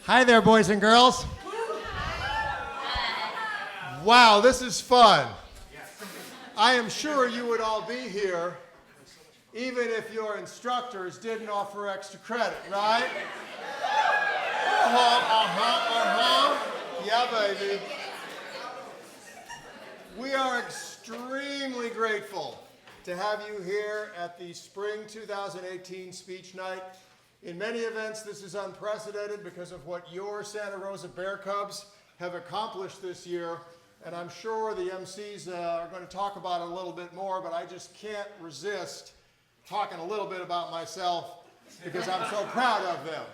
Hi there, boys and girls. Wow, this is fun. I am sure you would all be here even if your instructors didn't offer extra credit, right? Yeah, baby. We are extremely grateful to have you here at the Spring 2018 Speech Night. In many events, this is unprecedented because of what your Santa Rosa Bear Cubs have accomplished this year, and I'm sure the MCs are going to talk about it a little bit more, but I just can't resist talking a little bit about myself because I'm so proud of them.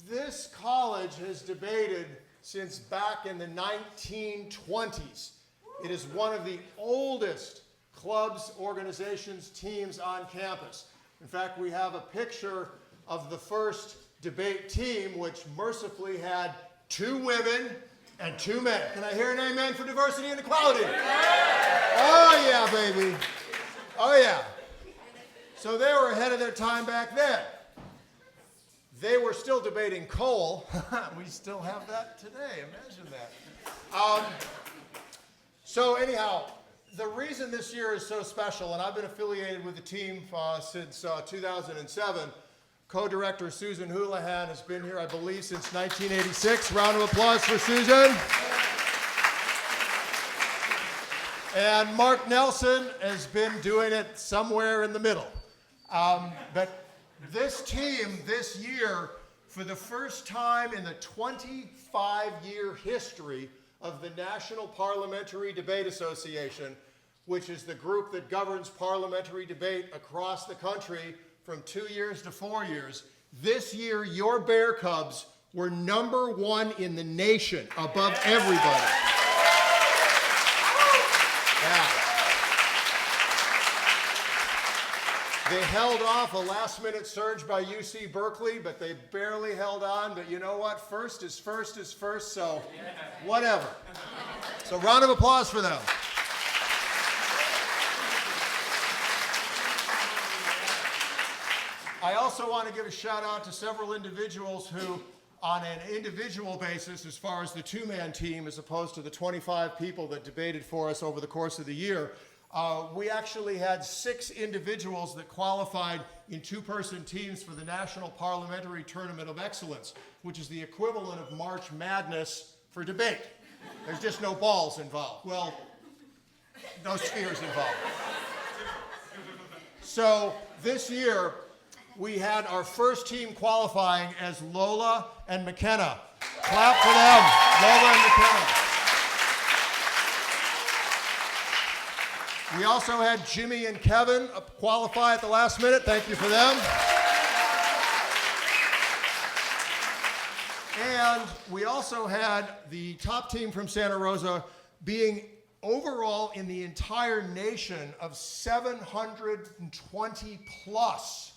This college has debated since back in the 1920s. It is one of the oldest clubs, organizations, teams on campus. In fact, we have a picture of the first debate team, which mercifully had 2 women and 2 men. Can I hear an amen for diversity and equality? Oh yeah, baby. Oh yeah. So they were ahead of their time back then. They were still debating coal. We still have that today. Imagine that. So anyhow, the reason this year is so special, and I've been affiliated with the team since 2007, co-director Susan Houlihan has been here, I believe, since 1986. Round of applause for Susan. And Mark Nelson has been doing it somewhere in the middle. But this team, this year, for the first time in the 25-year history of the National Parliamentary Debate Association, which is the group that governs parliamentary debate across the country from 2 years to 4 years, this year your Bear Cubs were #1 in the nation above everybody. Yeah. They held off a last-minute surge by UC Berkeley, but they barely held on. But you know what? First is first is first, so whatever. So round of applause for them. I also want to give a shout out to several individuals who, on an individual basis, as far as the 2-man team, as opposed to the 25 people that debated for us over the course of the year, we actually had 6 individuals that qualified in 2-person teams for the National Parliamentary Tournament of Excellence, which is the equivalent of March Madness for debate. There's just no balls involved. Well, no spheres involved. So this year, we had our first team qualifying as Lola and McKenna. Clap for them, Lola and McKenna. We also had Jimmy and Kevin qualify at the last minute. Thank you for them. And we also had the top team from Santa Rosa being overall in the entire nation of 720 plus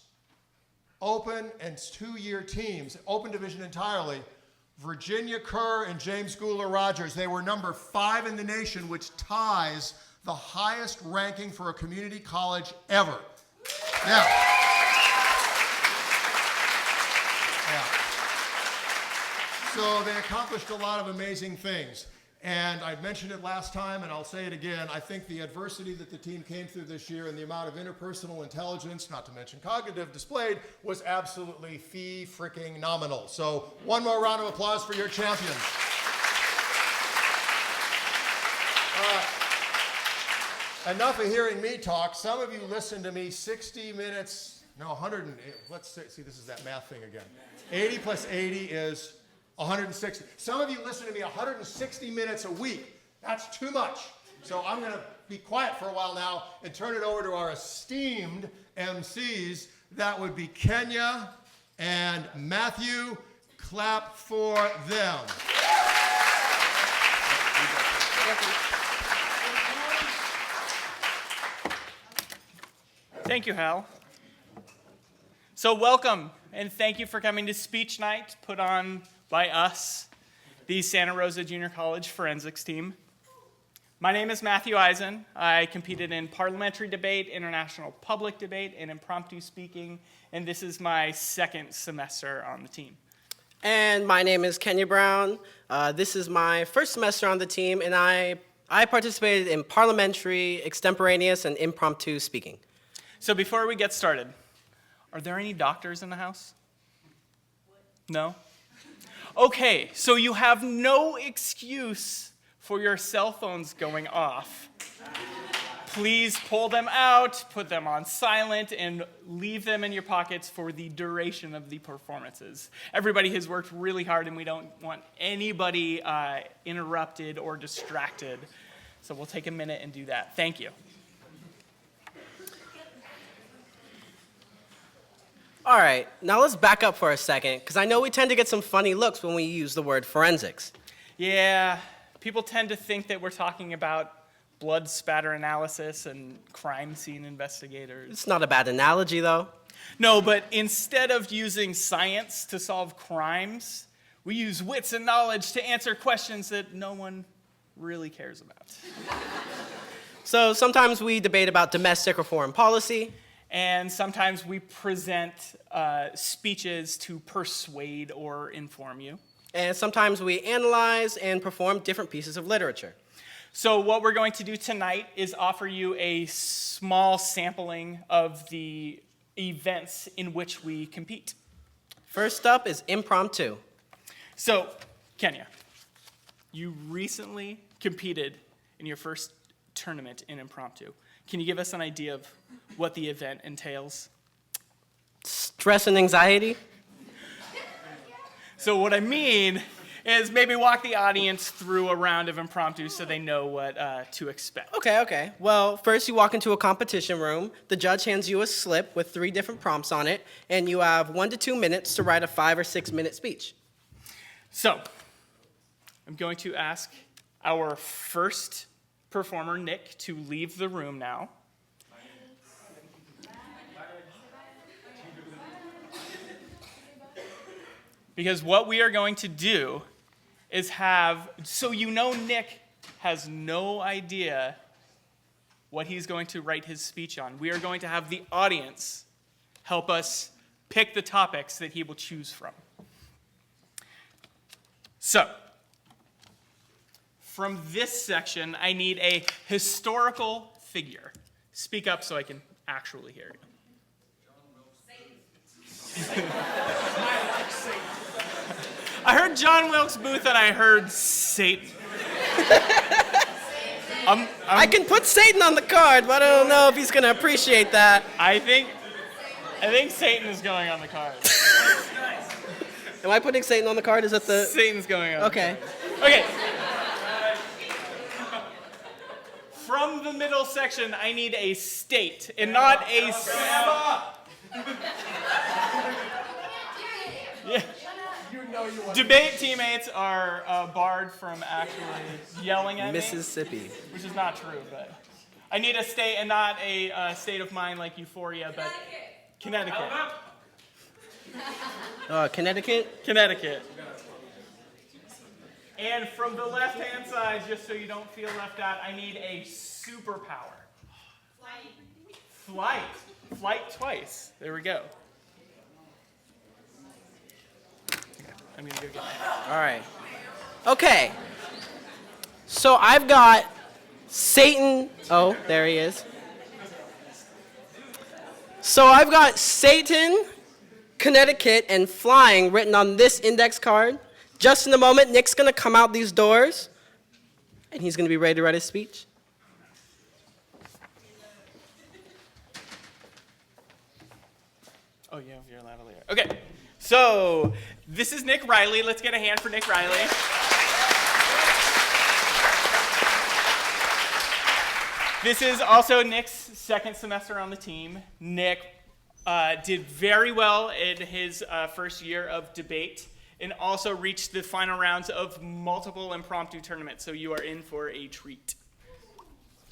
open and 2-year teams, open division entirely. Virginia Kerr and James Gouler Rogers, they were #5 in the nation, which ties the highest ranking for a community college ever. Now, so they accomplished a lot of amazing things. And I mentioned it last time, and I'll say it again. I think the adversity that the team came through this year and the amount of interpersonal intelligence, not to mention cognitive, displayed was absolutely fee-fricking-nominal. So one more round of applause for your champions. Enough of hearing me talk. Some of you listened to me 60 minutes, no, 100, let's see, this is that math thing again. 80 plus 80 is 160. Some of you listen to me 160 minutes a week. That's too much. So I'm going to be quiet for a while now and turn it over to our esteemed MCs. That would be Kenya and Matthew. Clap for them. Thank you, Hal. So welcome, and thank you for coming to Speech Night, put on by us, the Santa Rosa Junior College Forensics team. My name is Matthew Eisen. I competed in Parliamentary Debate, International Public Debate, and Impromptu Speaking, and this is my 2nd semester on the team. And my name is Kenya Brown. This is my first semester on the team, and I participated in Parliamentary, Extemporaneous, and Impromptu speaking. So before we get started, are there any doctors in the house? No? Okay, so you have no excuse for your cell phones going off. Please pull them out, put them on silent, and leave them in your pockets for the duration of the performances. Everybody has worked really hard, and we don't want anybody interrupted or distracted. So we'll take a minute and do that. Thank you. All right, now let's back up for a second, because I know we tend to get some funny looks when we use the word forensics. Yeah, people tend to think that we're talking about blood spatter analysis and crime scene investigators. It's not a bad analogy, though. No, but instead of using science to solve crimes, we use wits and knowledge to answer questions that no one really cares about. So sometimes we debate about domestic or foreign policy. And sometimes we present speeches to persuade or inform you. And sometimes we analyze and perform different pieces of literature. So what we're going to do tonight is offer you a small sampling of the events in which we compete. First up is Impromptu. So, Kenya, you recently competed in your first tournament in Impromptu. Can you give us an idea of what the event entails? Stress and anxiety. So what I mean is maybe walk the audience through a round of Impromptu so they know what to expect. Okay. Well, first you walk into a competition room. The judge hands you a slip with 3 different prompts on it, and you have 1 to 2 minutes to write a 5 or 6 minute speech. So, I'm going to ask our first performer, Nick, to leave the room now. Because what we are going to do is Nick has no idea what he's going to write his speech on. We are going to have the audience help us pick the topics that he will choose from. So, from this section, I need a historical figure. Speak up so I can actually hear you. I heard John Wilkes Booth and I heard Satan. I can put Satan on the card, but I don't know if he's going to appreciate that. I think Satan is going on the card. Am I putting Satan on the card? Is that the... Satan's going on. Okay. Okay. From the middle section, I need a state and not a... Yeah. Debate teammates are barred from actually yelling at me, Mississippi. which is not true, but I need a state and not a state of mind like Euphoria, but Connecticut. Connecticut? Connecticut. And from the left-hand side, just so you don't feel left out, I need a superpower. Flight. Flight twice. There we go. I'm going to go get that. All right. Okay. So I've got Satan. Oh, there he is. So I've got Satan, Connecticut, and flying written on this index card. Just in a moment, Nick's going to come out these doors, and he's going to be ready to write his speech. Oh, yeah, you're allowed to later. Okay, so this is Nick Riley. Let's get a hand for Nick Riley. This is also Nick's second semester on the team. Nick did very well in his first year of debate and also reached the final rounds of multiple impromptu tournaments, so you are in for a treat.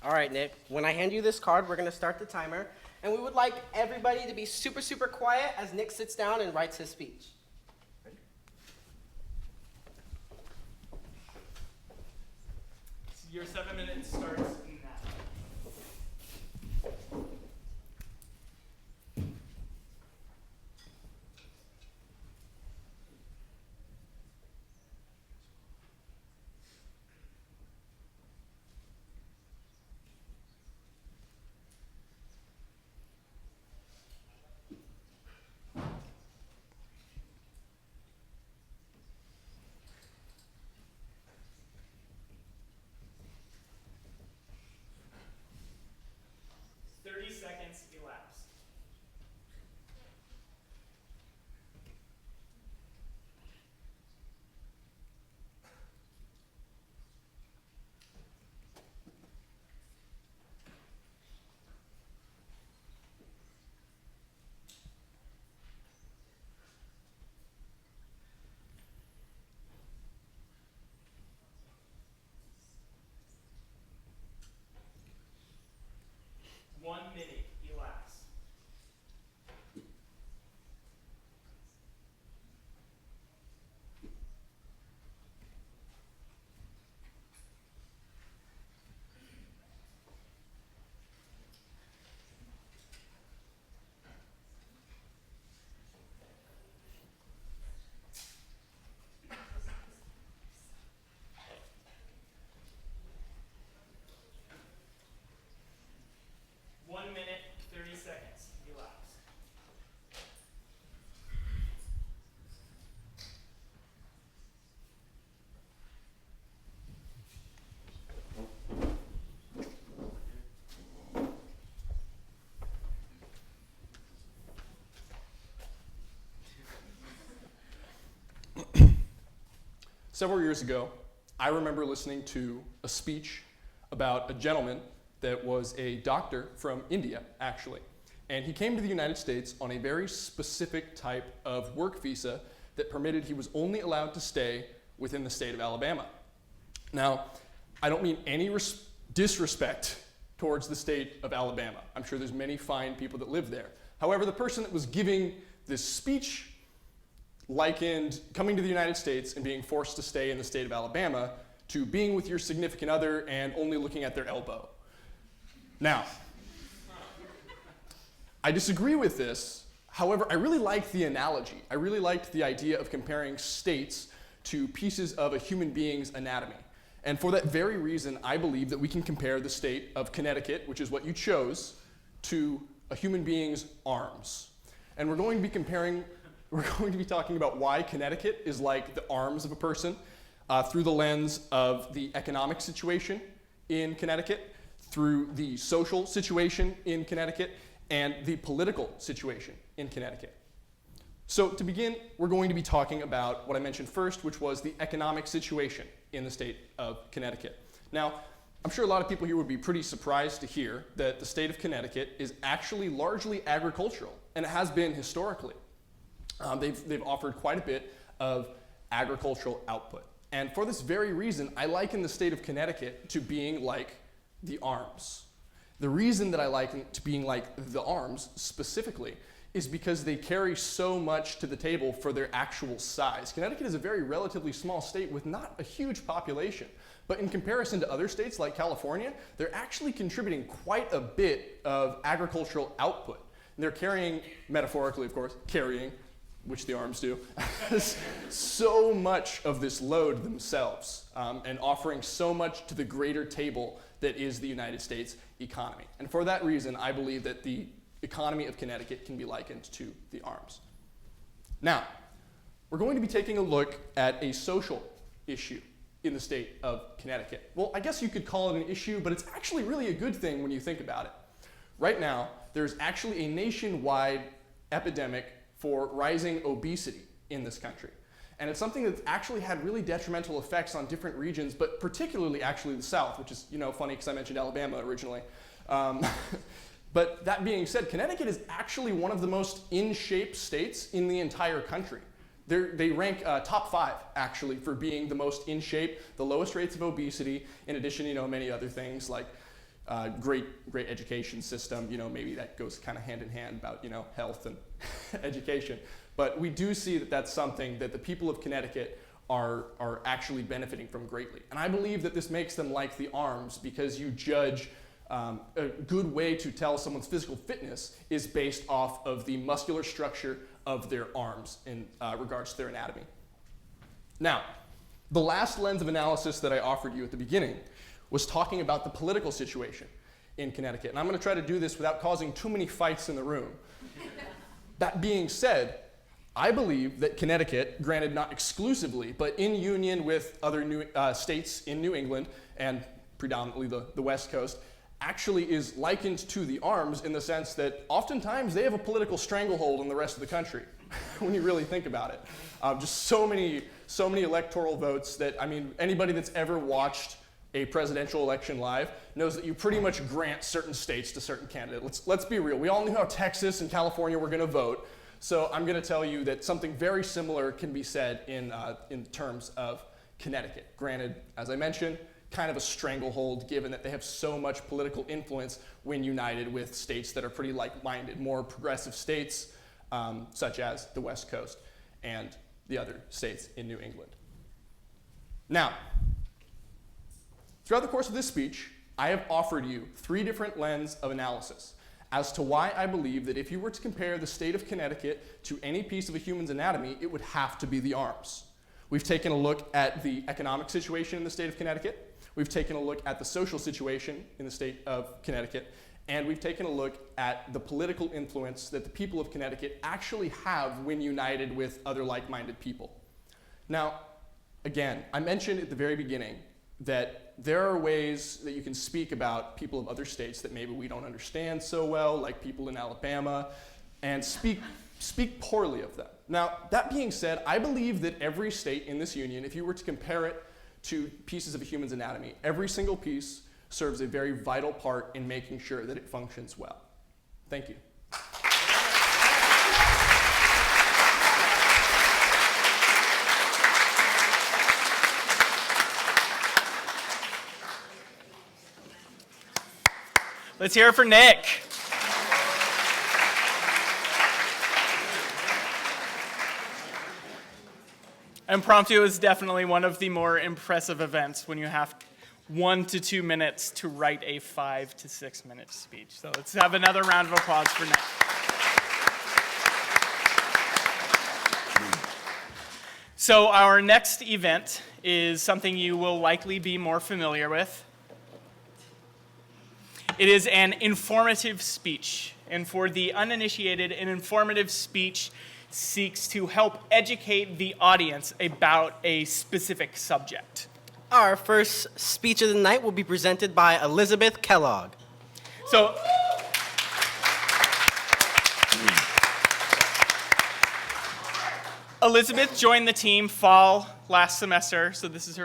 All right, Nick. When I hand you this card, we're going to start the timer, and we would like everybody to be super, super quiet as Nick sits down and writes his speech. Your 7 minutes starts now. Several years ago, I remember listening to a speech about a gentleman that was a doctor from India, actually. And he came to the United States on a very specific type of work visa that permitted he was only allowed to stay within the state of Alabama. Now, I don't mean any disrespect towards the state of Alabama. I'm sure there's many fine people that live there. However, the person that was giving this speech likened coming to the United States and being forced to stay in the state of Alabama to being with your significant other and only looking at their elbow. Now, I disagree with this. However, I really liked the analogy. I really liked the idea of comparing states to pieces of a human being's anatomy. And for that very reason, I believe that we can compare the state of Connecticut, which is what you chose, to a human being's arms. And we're going to be talking about why Connecticut is like the arms of a person through the lens of the economic situation in Connecticut, through the social situation in Connecticut, and the political situation in Connecticut. So to begin, we're going to be talking about what I mentioned first, which was the economic situation in the state of Connecticut. Now, I'm sure a lot of people here would be pretty surprised to hear that the state of Connecticut is actually largely agricultural, and it has been historically. They've offered quite a bit of agricultural output. And for this very reason, I liken the state of Connecticut to being like the arms. The reason that I liken it to being like the arms specifically is because they carry so much to the table for their actual size. Connecticut is a very relatively small state with not a huge population. But in comparison to other states like California, they're actually contributing quite a bit of agricultural output. And they're carrying, metaphorically of course, which the arms do, so much of this load themselves and offering so much to the greater table that is the United States economy. And for that reason, I believe that the economy of Connecticut can be likened to the arms. Now, we're going to be taking a look at a social issue in the state of Connecticut. Well, I guess you could call it an issue, but it's actually really a good thing when you think about it. Right now, there's actually a nationwide epidemic for rising obesity in this country. And it's something that's actually had really detrimental effects on different regions, but particularly actually the South, which is funny because I mentioned Alabama originally. But that being said, Connecticut is actually one of the most in-shape states in the entire country. They rank top 5 actually for being the most in shape, the lowest rates of obesity, in addition to many other things like great education system. Maybe that goes kind of hand in hand about health and education. But we do see that that's something that the people of Connecticut are actually benefiting from greatly. And I believe that this makes them like the arms because you judge a good way to tell someone's physical fitness is based off of the muscular structure of their arms in regards to their anatomy. Now, the last lens of analysis that I offered you at the beginning was talking about the political situation in Connecticut. And I'm going to try to do this without causing too many fights in the room. That being said, I believe that Connecticut, granted not exclusively, but in union with other states in New England and predominantly the West Coast, actually is likened to the arms in the sense that oftentimes they have a political stranglehold on the rest of the country when you really think about it. Just so many electoral votes that, anybody that's ever watched a presidential election live knows that you pretty much grant certain states to certain candidates. Let's be real. We all knew how Texas and California were going to vote. So I'm going to tell you that something very similar can be said in terms of Connecticut. Granted, as I mentioned, kind of a stranglehold given that they have so much political influence when united with states that are pretty like-minded, more progressive states such as the West Coast and the other states in New England. Now, throughout the course of this speech, I have offered you 3 different lenses of analysis as to why I believe that if you were to compare the state of Connecticut to any piece of a human's anatomy, it would have to be the arms. We've taken a look at the economic situation in the state of Connecticut. We've taken a look at the social situation in the state of Connecticut, and we've taken a look at the political influence that the people of Connecticut actually have when united with other like-minded people. Now, again, I mentioned at the very beginning that there are ways that you can speak about people of other states that maybe we don't understand so well, like people in Alabama, and speak speak poorly of them. Now, that being said, I believe that every state in this union, if you were to compare it to pieces of a human's anatomy, every single piece serves a very vital part in making sure that it functions well. Thank you. Let's hear it for Nick. Impromptu is definitely one of the more impressive events when you have 1 to 2 minutes to write a 5 to 6 minute speech. So let's have another round of applause for Nick. So our next event is something you will likely be more familiar with. It is an informative speech. And for the uninitiated, an informative speech seeks to help educate the audience about a specific subject. Our first speech of the night will be presented by Elizabeth Kellogg. So, Elizabeth joined the team fall last semester, so this is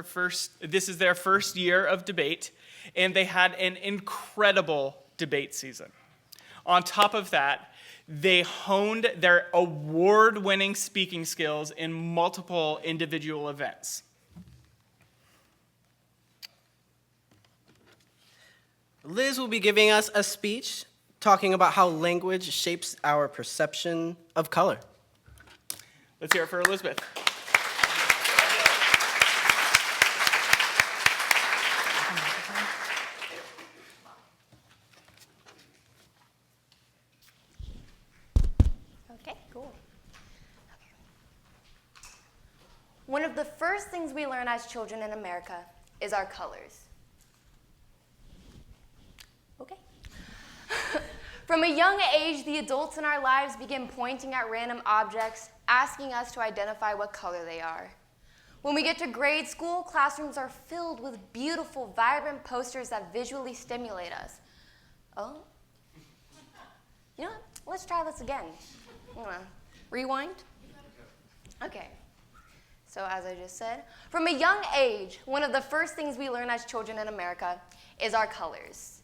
their first year of debate, and they had an incredible debate season. On top of that, they honed their award-winning speaking skills in multiple individual events. Liz will be giving us a speech talking about how language shapes our perception of color. Let's hear it for Elizabeth. Okay, cool. Okay. One of the first things we learn as children in America is our colors. Okay. From a young age, the adults in our lives begin pointing at random objects, asking us to identify what color they are. When we get to grade school, classrooms are filled with beautiful, vibrant posters that visually stimulate us. Oh? You know what? Let's try this again. You wanna rewind? Okay. So as I just said, from a young age, one of the first things we learn as children in America is our colors.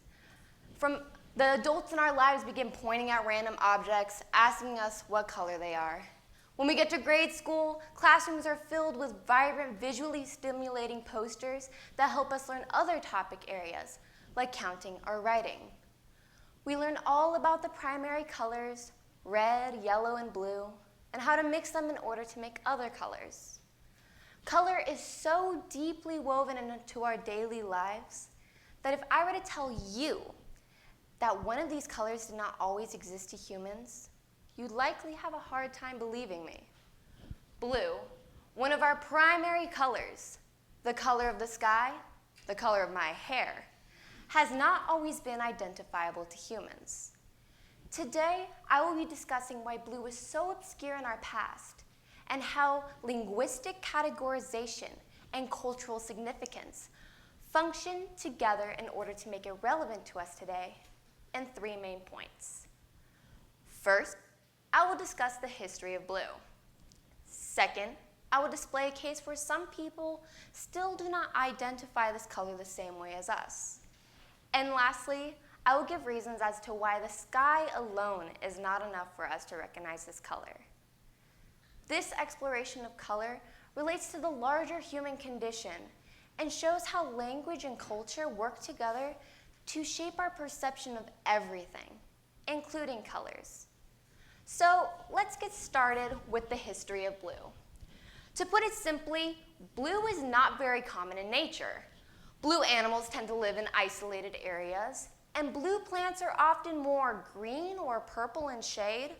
From the adults in our lives begin pointing at random objects, asking us what color they are. When we get to grade school, classrooms are filled with vibrant, visually stimulating posters that help us learn other topic areas, like counting or writing. We learn all about the primary colors, red, yellow, and blue, and how to mix them in order to make other colors. Color is so deeply woven into our daily lives that if I were to tell you that one of these colors did not always exist to humans, you'd likely have a hard time believing me. Blue, one of our primary colors, the color of the sky, the color of my hair, has not always been identifiable to humans. Today, I will be discussing why blue is so obscure in our past and how linguistic categorization and cultural significance function together in order to make it relevant to us today in 3 main points. First, I will discuss the history of blue. Second, I will display a case where some people still do not identify this color the same way as us. And lastly, I will give reasons as to why the sky alone is not enough for us to recognize this color. This exploration of color relates to the larger human condition and shows how language and culture work together to shape our perception of everything, including colors. So let's get started with the history of blue. To put it simply, blue is not very common in nature. Blue animals tend to live in isolated areas, and blue plants are often more green or purple in shade,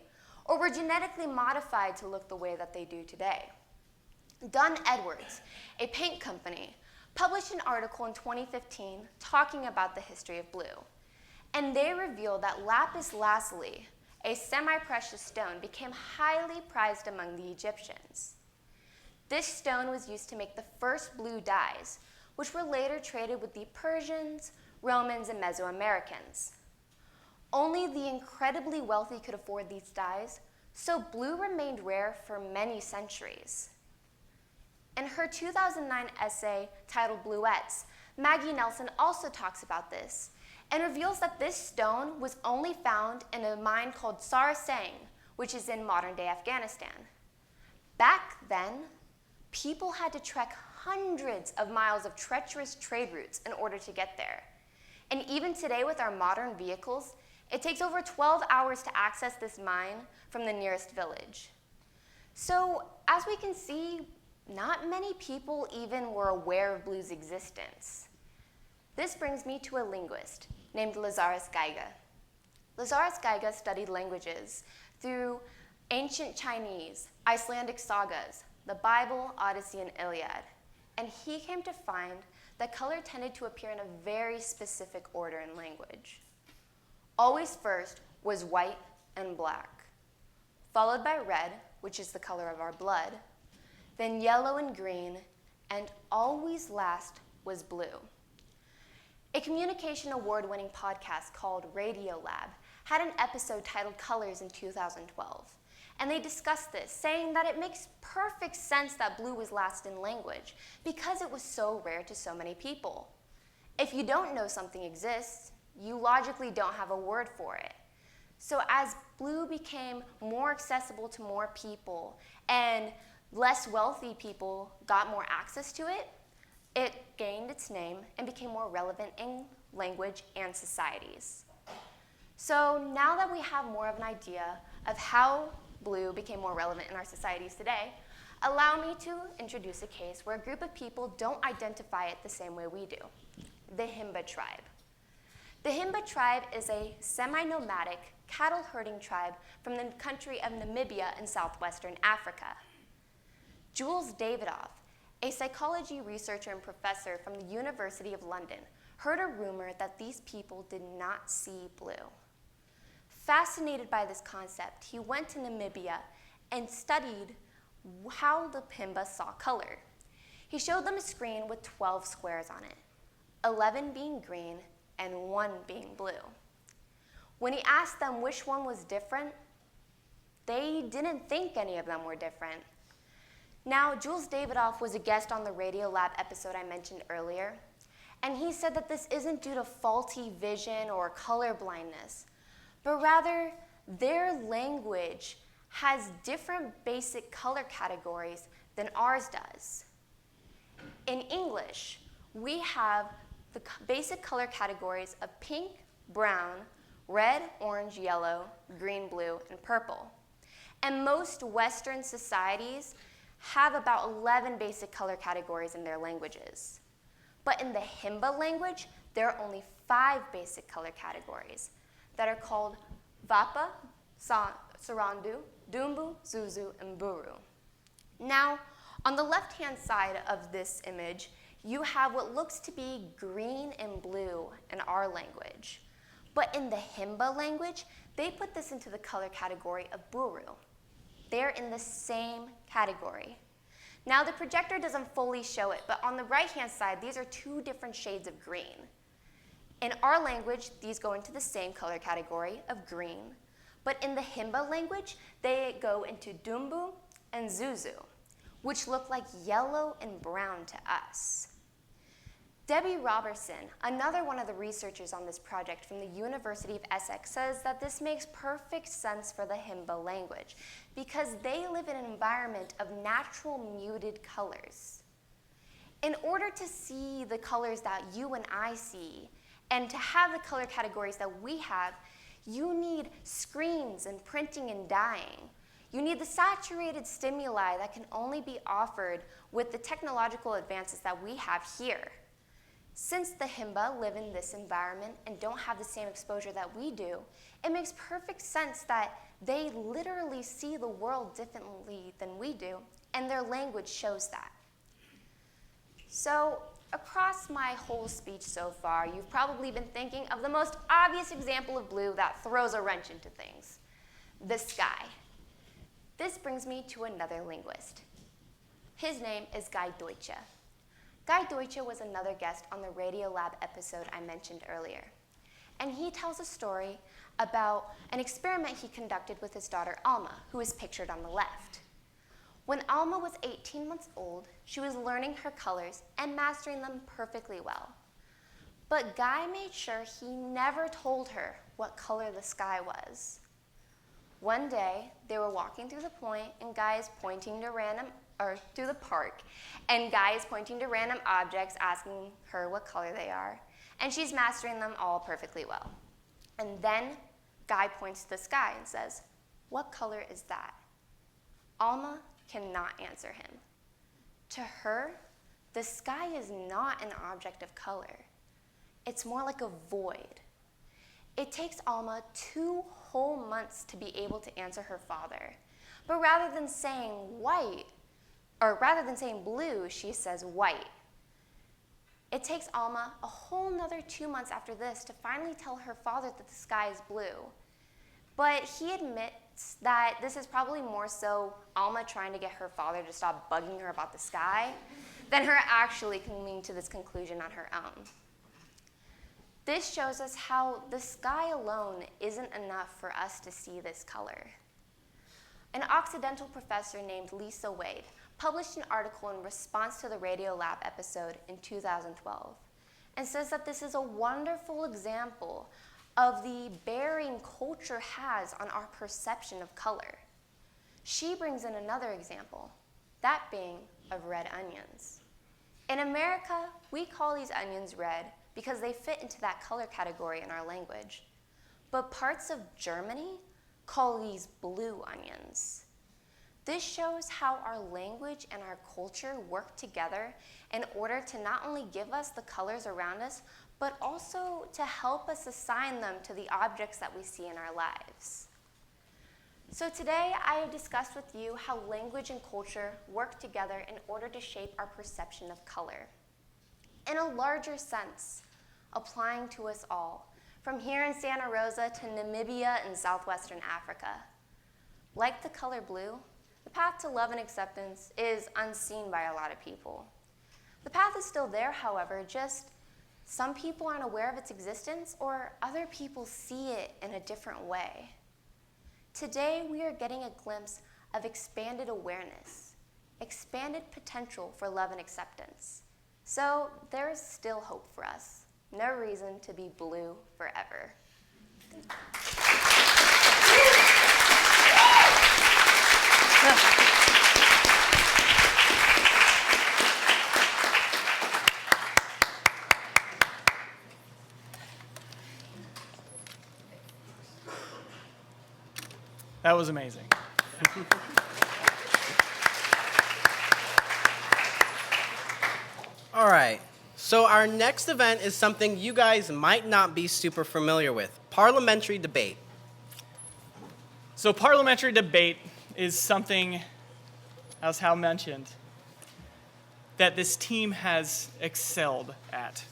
or were genetically modified to look the way that they do today. Dunn Edwards, a paint company, published an article in 2015 talking about the history of blue, and they revealed that lapis lazuli, a semi-precious stone, became highly prized among the Egyptians. This stone was used to make the first blue dyes, which were later traded with the Persians, Romans, and Mesoamericans. Only the incredibly wealthy could afford these dyes, So blue remained rare for many centuries. In her 2009 essay titled Bluettes, Maggie Nelson also talks about this and reveals that this stone was only found in a mine called Sarasang, which is in modern-day Afghanistan. Back then, people had to trek hundreds of miles of treacherous trade routes in order to get there. And even today with our modern vehicles, it takes over 12 hours to access this mine from the nearest village. So as we can see, not many people even were aware of blue's existence. This brings me to a linguist named Lazarus Geiger. Lazarus Geiger studied languages through ancient Chinese, Icelandic sagas, the Bible, Odyssey, and Iliad. And he came to find that color tended to appear in a very specific order in language. Always first was white and black, followed by red, which is the color of our blood, then yellow and green, and always last was blue. A communication award-winning podcast called Radiolab had an episode titled Colors in 2012, and they discussed this, saying that it makes perfect sense that blue was last in language because it was so rare to so many people. If you don't know something exists, you logically don't have a word for it. So as blue became more accessible to more people and less wealthy people got more access to it, it gained its name and became more relevant in language and societies. So now that we have more of an idea of how blue became more relevant in our societies today, allow me to introduce a case where a group of people don't identify it the same way we do, the Himba tribe. The Himba tribe is a semi-nomadic cattle herding tribe from the country of Namibia in southwestern Africa. Jules Davidoff, a psychology researcher and professor from the University of London, heard a rumor that these people did not see blue. Fascinated by this concept, he went to Namibia and studied how the Himba saw color. He showed them a screen with 12 squares on it, 11 being green and 1 being blue. When he asked them which one was different, they didn't think any of them were different. Now, Jules Davidoff was a guest on the Radiolab episode I mentioned earlier, and he said that this isn't due to faulty vision or color blindness, but rather their language has different basic color categories than ours does. In English, we have the basic color categories of pink, brown, red, orange, yellow, green, blue, and purple. And most Western societies have about 11 basic color categories in their languages. But in the Himba language, there are only 5 basic color categories that are called Vapa, Sarandu, Dumbu, Zuzu, and Buru. Now, on the left-hand side of this image, you have what looks to be green and blue in our language. But in the Himba language, they put this into the color category of Buru. They're in the same category. Now, the projector doesn't fully show it, but on the right-hand side, these are 2 different shades of green. In our language, these go into the same color category of green, but in the Himba language, they go into Dumbu and Zuzu, which look like yellow and brown to us. Debbie Robertson, another one of the researchers on this project from the University of Essex, says that this makes perfect sense for the Himba language because they live in an environment of natural muted colors. In order to see the colors that you and I see, and to have the color categories that we have, you need screens and printing and dyeing. You need the saturated stimuli that can only be offered with the technological advances that we have here. Since the Himba live in this environment and don't have the same exposure that we do, it makes perfect sense that they literally see the world differently than we do, and their language shows that. So, across my whole speech so far, you've probably been thinking of the most obvious example of blue that throws a wrench into things, the sky. This brings me to another linguist. His name is Guy Deutsche. Guy Deutsche was another guest on the Radiolab episode I mentioned earlier. And he tells a story about an experiment he conducted with his daughter Alma, who is pictured on the left. When Alma was 18 months old, she was learning her colors and mastering them perfectly well. But Guy made sure he never told her what color the sky was. One day, they were walking through the point, and Guy is pointing to through the park, and Guy is pointing to random objects, asking her what color they are, and she's mastering them all perfectly well. And then Guy points to the sky and says, "What color is that?" Alma cannot answer him. To her, the sky is not an object of color. It's more like a void. It takes Alma 2 whole months to be able to answer her father. But rather than saying blue, she says white. It takes Alma a whole nother 2 months after this to finally tell her father that the sky is blue. But he admits that this is probably more so Alma trying to get her father to stop bugging her about the sky than her actually coming to this conclusion on her own. This shows us how the sky alone isn't enough for us to see this color. An Occidental professor named Lisa Wade published an article in response to the Radiolab episode in 2012 and says that this is a wonderful example of the bearing culture has on our perception of color. She brings in another example, that being of red onions. In America, we call these onions red because they fit into that color category in our language. But parts of Germany call these blue onions. This shows how our language and our culture work together in order to not only give us the colors around us, but also to help us assign them to the objects that we see in our lives. So today I have discussed with you how language and culture work together in order to shape our perception of color. In a larger sense, applying to us all, from here in Santa Rosa to Namibia and southwestern Africa. Like the color blue, the path to love and acceptance is unseen by a lot of people. The path is still there, however, just some people aren't aware of its existence or other people see it in a different way. Today, we are getting a glimpse of expanded awareness, expanded potential for love and acceptance. So there is still hope for us. No reason to be blue forever. That was amazing. All right. So our next event is something you guys might not be super familiar with, Parliamentary Debate. So parliamentary debate is something, as Hal mentioned, that this team has excelled at.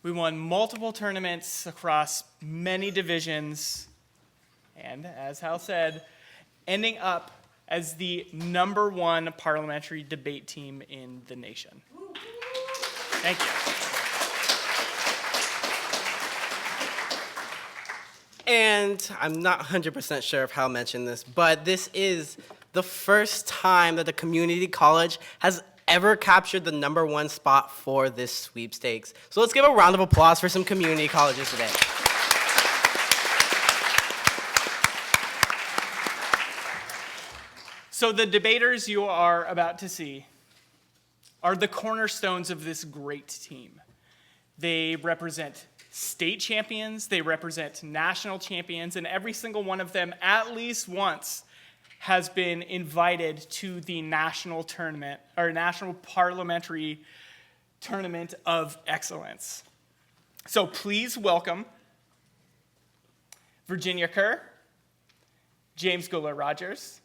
We won multiple tournaments across many divisions, and as Hal said, ending up as the #1 parliamentary debate team in the nation. Thank you. And I'm not 100% sure if Hal mentioned this, but this is the first time that the community college has ever captured the #1 spot for this sweepstakes. So let's give a round of applause for some community colleges today. So the debaters you are about to see are the cornerstones of this great team. They represent state champions, they represent national champions, and every single one of them at least once has been invited to the national tournament, or national parliamentary tournament of excellence. So please welcome Virginia Kerr, James Guller-Rogers,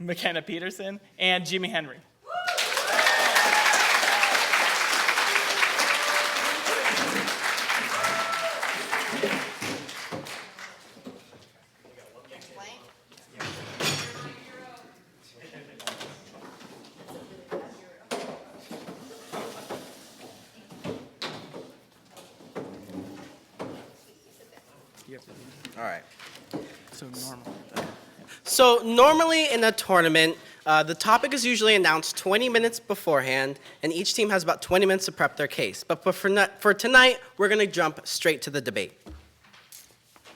McKenna Peterson, and Jimmy Henry. All right. So normal. So normally in a tournament, the topic is usually announced 20 minutes beforehand, and each team has about 20 minutes to prep their case. But for tonight, we're going to jump straight to the debate.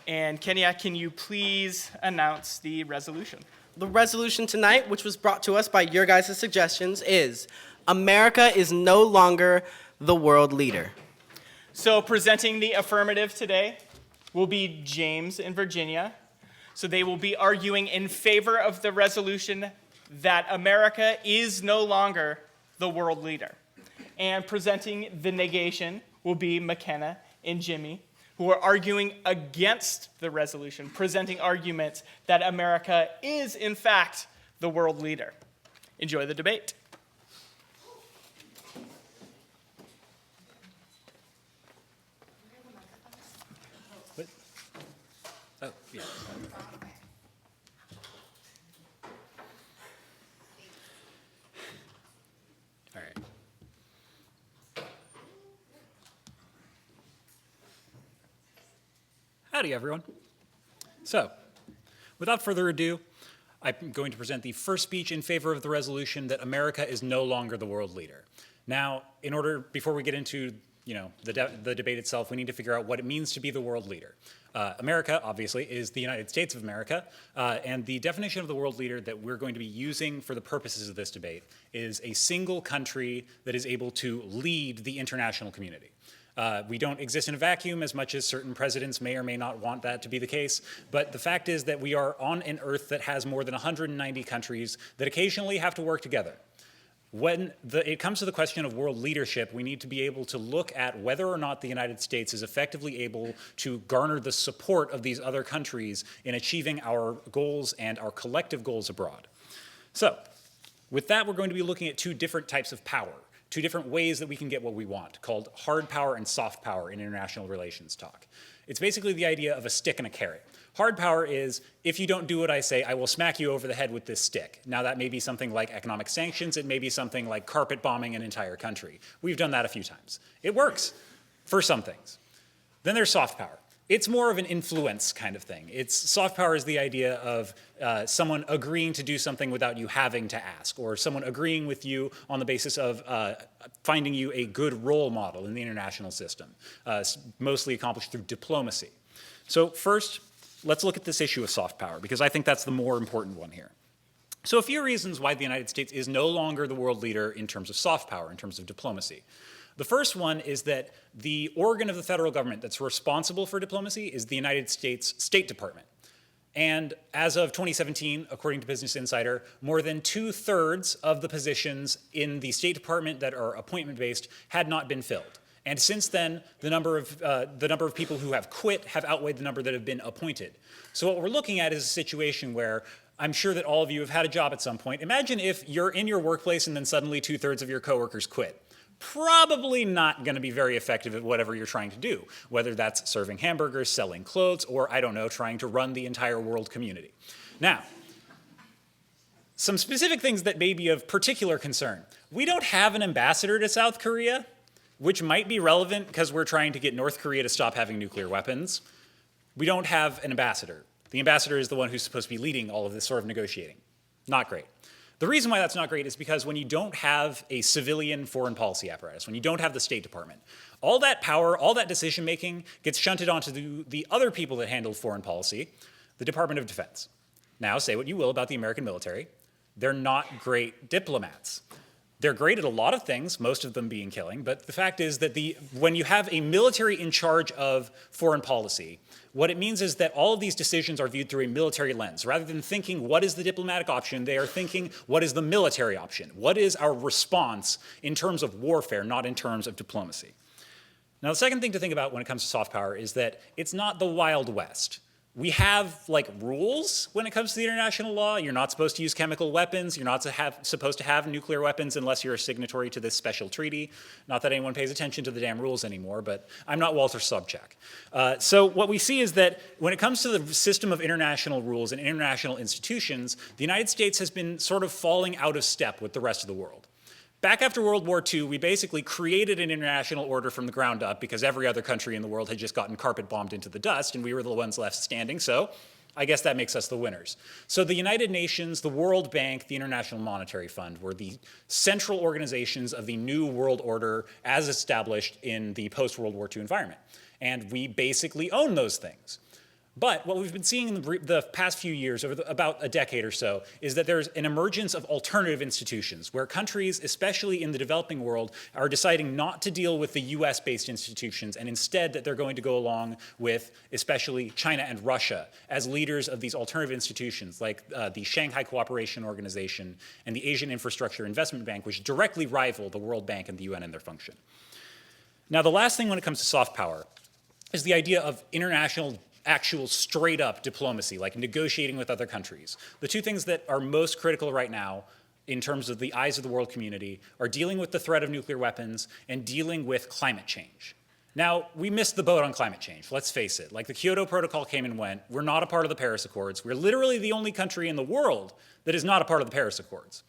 And Kenya, can you please announce the resolution? The resolution tonight, which was brought to us by your guys' suggestions, is America is no longer the world leader. So presenting the affirmative today will be James and Virginia. So they will be arguing in favor of the resolution that America is no longer the world leader. And presenting the negation will be McKenna and Jimmy, who are arguing against the resolution, presenting arguments that America is, in fact, the world leader. Enjoy the debate. Oh, yeah. All right. Howdy, everyone. So, without further ado, I'm going to present the first speech in favor of the resolution that America is no longer the world leader. Now, before we get into the debate itself, we need to figure out what it means to be the world leader. America, obviously, is the United States of America, and the definition of the world leader that we're going to be using for the purposes of this debate is a single country that is able to lead the international community. We don't exist in a vacuum, as much as certain presidents may or may not want that to be the case, but the fact is that we are on an Earth that has more than 190 countries that occasionally have to work together. When it comes to the question of world leadership, we need to be able to look at whether or not the United States is effectively able to garner the support of these other countries in achieving our goals and our collective goals abroad. So, with that, we're going to be looking at two different types of power, two different ways that we can get what we want, called hard power and soft power in international relations talk. It's basically the idea of a stick and a carrot. Hard power is, if you don't do what I say, I will smack you over the head with this stick. Now that may be something like economic sanctions, it may be something like carpet bombing an entire country. We've done that a few times. It works for some things. Then there's soft power. It's more of an influence kind of thing. Soft power is the idea of someone agreeing to do something without you having to ask, or someone agreeing with you on the basis of finding you a good role model in the international system, mostly accomplished through diplomacy. So first, let's look at this issue of soft power, because I think that's the more important one here. So a few reasons why the United States is no longer the world leader in terms of soft power, in terms of diplomacy. The first one is that the organ of the federal government that's responsible for diplomacy is the United States State Department. And as of 2017, according to Business Insider, more than 2/3 of the positions in the State Department that are appointment-based had not been filled. And since then, the number of people who have quit have outweighed the number that have been appointed. So what we're looking at is a situation where I'm sure that all of you have had a job at some point. Imagine if you're in your workplace and then suddenly 2/3 of your coworkers quit. Probably not going to be very effective at whatever you're trying to do, whether that's serving hamburgers, selling clothes, or, I don't know, trying to run the entire world community. Now, some specific things that may be of particular concern. We don't have an ambassador to South Korea, which might be relevant because we're trying to get North Korea to stop having nuclear weapons. We don't have an ambassador. The ambassador is the one who's supposed to be leading all of this sort of negotiating. Not great. The reason why that's not great is because when you don't have a civilian foreign policy apparatus, when you don't have the State Department, all that power, all that decision-making gets shunted onto the other people that handle foreign policy, the Department of Defense. Now, say what you will about the American military, they're not great diplomats. They're great at a lot of things, most of them being killing, but the fact is that when you have a military in charge of foreign policy, what it means is that all of these decisions are viewed through a military lens. Rather than thinking, what is the diplomatic option, they are thinking, what is the military option? What is our response in terms of warfare, not in terms of diplomacy? Now, the second thing to think about when it comes to soft power is that it's not the Wild West. We have rules when it comes to the international law. You're not supposed to use chemical weapons. You're not supposed to have nuclear weapons unless you're a signatory to this special treaty. Not that anyone pays attention to the damn rules anymore, but I'm not Walter Sobchak. So what we see is that when it comes to the system of international rules and international institutions, the United States has been sort of falling out of step with the rest of the world. back after World War II, we basically created an international order from the ground up because every other country in the world had just gotten carpet bombed into the dust, and we were the ones left standing, so I guess that makes us the winners. So the United Nations, the World Bank, the International Monetary Fund were the central organizations of the new world order as established in the post-World War II environment. And we basically own those things. But what we've been seeing in the past few years, over about a decade or so, is that there's an emergence of alternative institutions where countries, especially in the developing world, are deciding not to deal with the US-based institutions and instead that they're going to go along with especially China and Russia as leaders of these alternative institutions like the Shanghai Cooperation Organization and the Asian Infrastructure Investment Bank, which directly rival the World Bank and the UN in their function. Now, the last thing when it comes to soft power is the idea of international actual straight up diplomacy, like negotiating with other countries. The two things that are most critical right now in terms of the eyes of the world community are dealing with the threat of nuclear weapons and dealing with climate change. Now, we missed the boat on climate change, let's face it. Like the Kyoto Protocol came and went, we're not a part of the Paris Accords. We're literally the only country in the world that is not a part of the Paris Accords.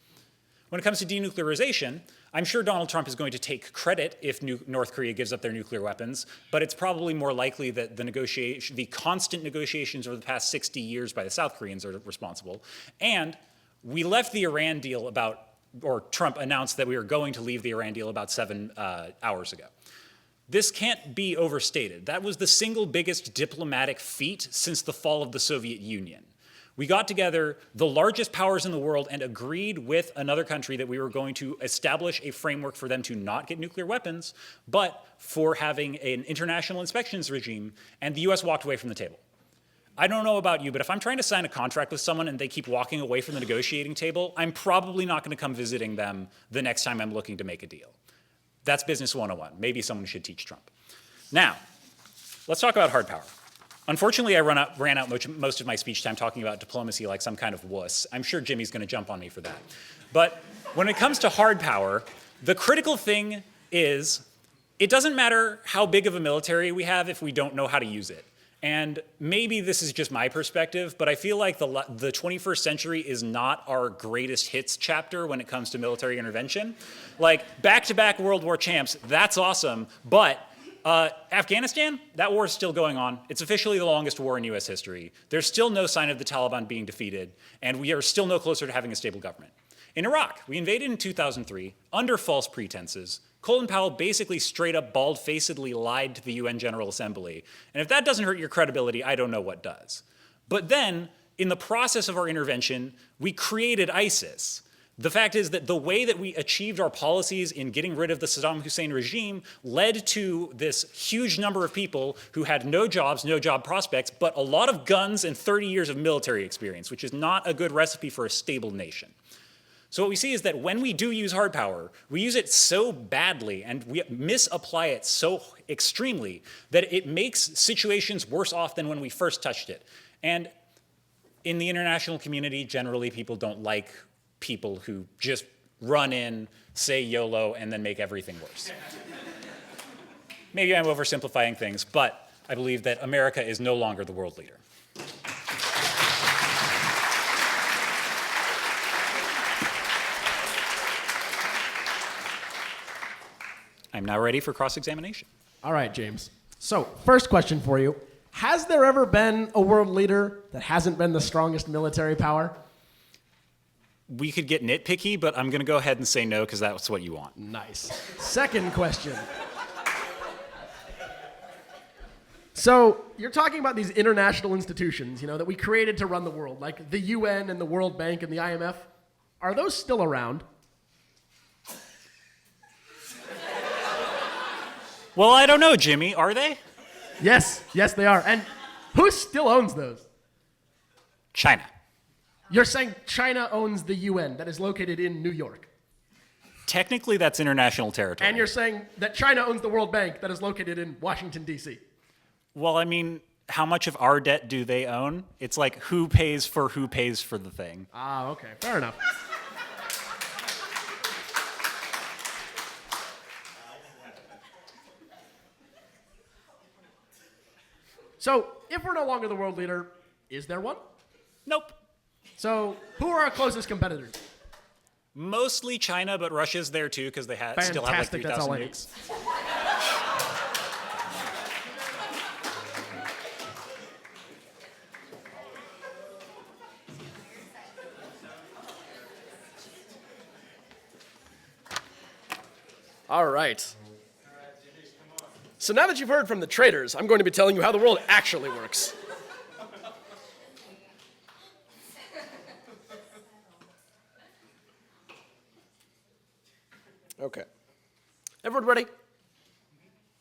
When it comes to denuclearization, I'm sure Donald Trump is going to take credit if North Korea gives up their nuclear weapons, but it's probably more likely that the constant negotiations over the past 60 years by the South Koreans are responsible. And we left the Iran deal Trump announced that we were going to leave the Iran deal about 7 hours ago. This can't be overstated. That was the single biggest diplomatic feat since the fall of the Soviet Union. We got together the largest powers in the world and agreed with another country that we were going to establish a framework for them to not get nuclear weapons, but for having an international inspections regime, and the US walked away from the table. I don't know about you, but if I'm trying to sign a contract with someone and they keep walking away from the negotiating table, I'm probably not going to come visiting them the next time I'm looking to make a deal. That's business 101. Maybe someone should teach Trump. Now, let's talk about hard power. Unfortunately, I ran out most of my speech time talking about diplomacy like some kind of wuss. I'm sure Jimmy's going to jump on me for that. But when it comes to hard power, the critical thing is it doesn't matter how big of a military we have if we don't know how to use it. And maybe this is just my perspective, but I feel like the 21st century is not our greatest hits chapter when it comes to military intervention. Like back-to-back World War champs, that's awesome, but Afghanistan, that war is still going on. It's officially the longest war in US history. There's still no sign of the Taliban being defeated, and we are still no closer to having a stable government. In Iraq, we invaded in 2003 under false pretenses. Colin Powell basically straight up bald-facedly lied to the UN General Assembly. And if that doesn't hurt your credibility, I don't know what does. But then, in the process of our intervention, we created ISIS. The fact is that the way that we achieved our policies in getting rid of the Saddam Hussein regime led to this huge number of people who had no jobs, no job prospects, but a lot of guns and 30 years of military experience, which is not a good recipe for a stable nation. So what we see is that when we do use hard power, we use it so badly and we misapply it so extremely that it makes situations worse off than when we first touched it. And in the international community, generally people don't like people who just run in, say YOLO, and then make everything worse. Maybe I'm oversimplifying things, but I believe that America is no longer the world leader. I'm now ready for cross-examination. All right, James. So, first question for you. Has there ever been a world leader that hasn't been the strongest military power? We could get nitpicky, but I'm going to go ahead and say no because that's what you want. Nice. Second question. So, you're talking about these international institutions, that we created to run the world, like the UN and the World Bank and the IMF. Are those still around? Well, I don't know, Jimmy. Are they? Yes, they are. And who still owns those? China. You're saying China owns the UN that is located in New York. Technically, that's international territory. And you're saying that China owns the World Bank that is located in Washington, D.C. Well, I mean, how much of our debt do they own? It's like who pays for the thing. Ah, okay. Fair enough. So, if we're no longer the world leader, is there one? Nope. So, who are our closest competitors? Mostly China, but Russia's there too because they still have like Fantastic, that's all 3,000 I need. nukes. All right. So now that you've heard from the traitors, I'm going to be telling you how the world actually works. Okay. Everyone ready?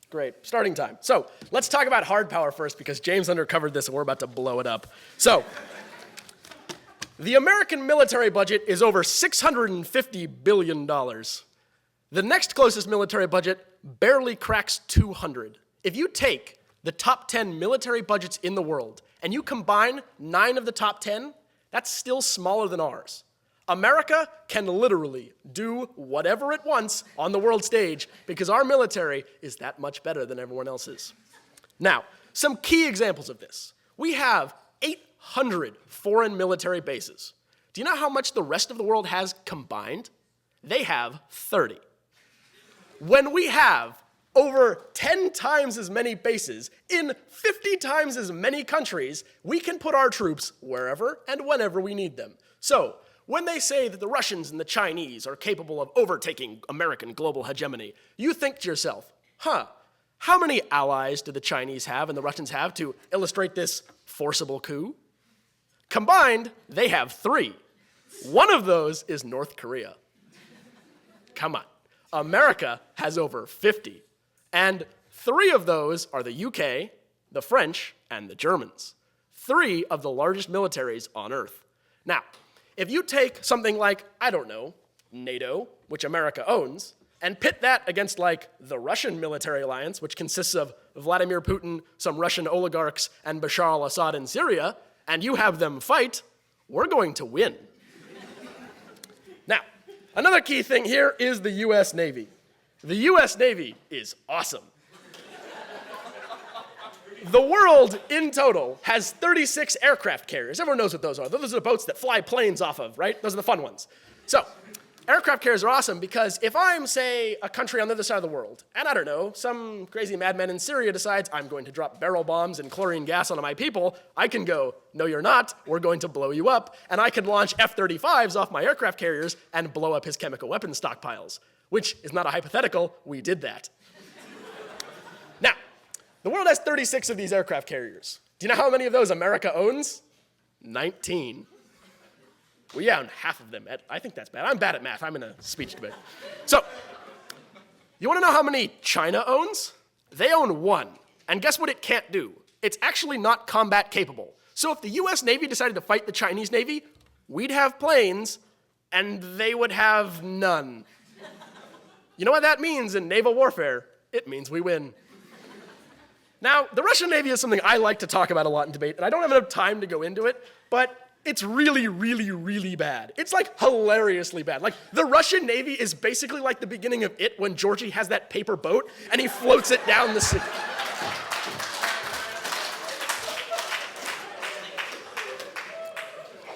Great. Starting time. So let's talk about hard power first because James undercovered this and we're about to blow it up. So the American military budget is over $650 billion. The next closest military budget barely cracks 200. If you take the top 10 military budgets in the world and you combine 9 of the top 10, that's still smaller than ours. America can literally do whatever it wants on the world stage because our military is that much better than everyone else's. Now, some key examples of this. We have 800 foreign military bases. Do you know how much the rest of the world has combined? They have 30. When we have over 10 times as many bases in 50 times as many countries, we can put our troops wherever and whenever we need them. So, when they say that the Russians and the Chinese are capable of overtaking American global hegemony, you think to yourself, how many allies do the Chinese have and the Russians have to illustrate this forcible coup? Combined, they have 3. One of those is North Korea. Come on. America has over 50. And 3 of those are the UK, the French, and the Germans. 3 of the largest militaries on Earth. Now, if you take something like, I don't know, NATO, which America owns, and pit that against like the Russian military alliance, which consists of Vladimir Putin, some Russian oligarchs, and Bashar al-Assad in Syria, and you have them fight, we're going to win. Now, another key thing here is the US Navy. The US Navy is awesome. The world, in total, has 36 aircraft carriers. Everyone knows what those are. Those are the boats that fly planes off of, right? Those are the fun ones. So, aircraft carriers are awesome because if I'm, say, a country on the other side of the world, and I don't know, some crazy madman in Syria decides I'm going to drop barrel bombs and chlorine gas onto my people, I can go, no you're not, we're going to blow you up, and I can launch F-35s off my aircraft carriers and blow up his chemical weapons stockpiles, which is not a hypothetical, we did that. Now, the world has 36 of these aircraft carriers. Do you know how many of those America owns? 19. We own half of them. I think that's bad. I'm bad at math. I'm in a speech debate. So, you want to know how many China owns? They own 1. And guess what it can't do? It's actually not combat capable. So if the US Navy decided to fight the Chinese Navy, we'd have planes, and they would have none. You know what that means in naval warfare? It means we win. Now, the Russian Navy is something I like to talk about a lot in debate, and I don't have enough time to go into it, but it's really, really, really bad. It's like hilariously bad. Like, the Russian Navy is basically like the beginning of It when Georgie has that paper boat and he floats it down the sea.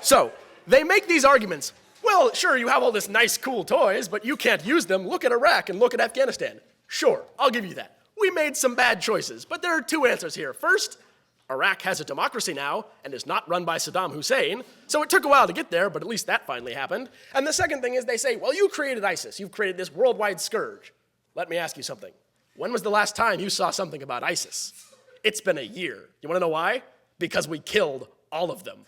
So, they make these arguments. Well, sure, you have all this nice, cool toys, but you can't use them. Look at Iraq and look at Afghanistan. Sure, I'll give you that. We made some bad choices, but there are 2 answers here. First, Iraq has a democracy now and is not run by Saddam Hussein, so it took a while to get there, but at least that finally happened. And the second thing is they say, well, you created ISIS. You've created this worldwide scourge. Let me ask you something. When was the last time you saw something about ISIS? It's been a year. You want to know why? Because we killed all of them.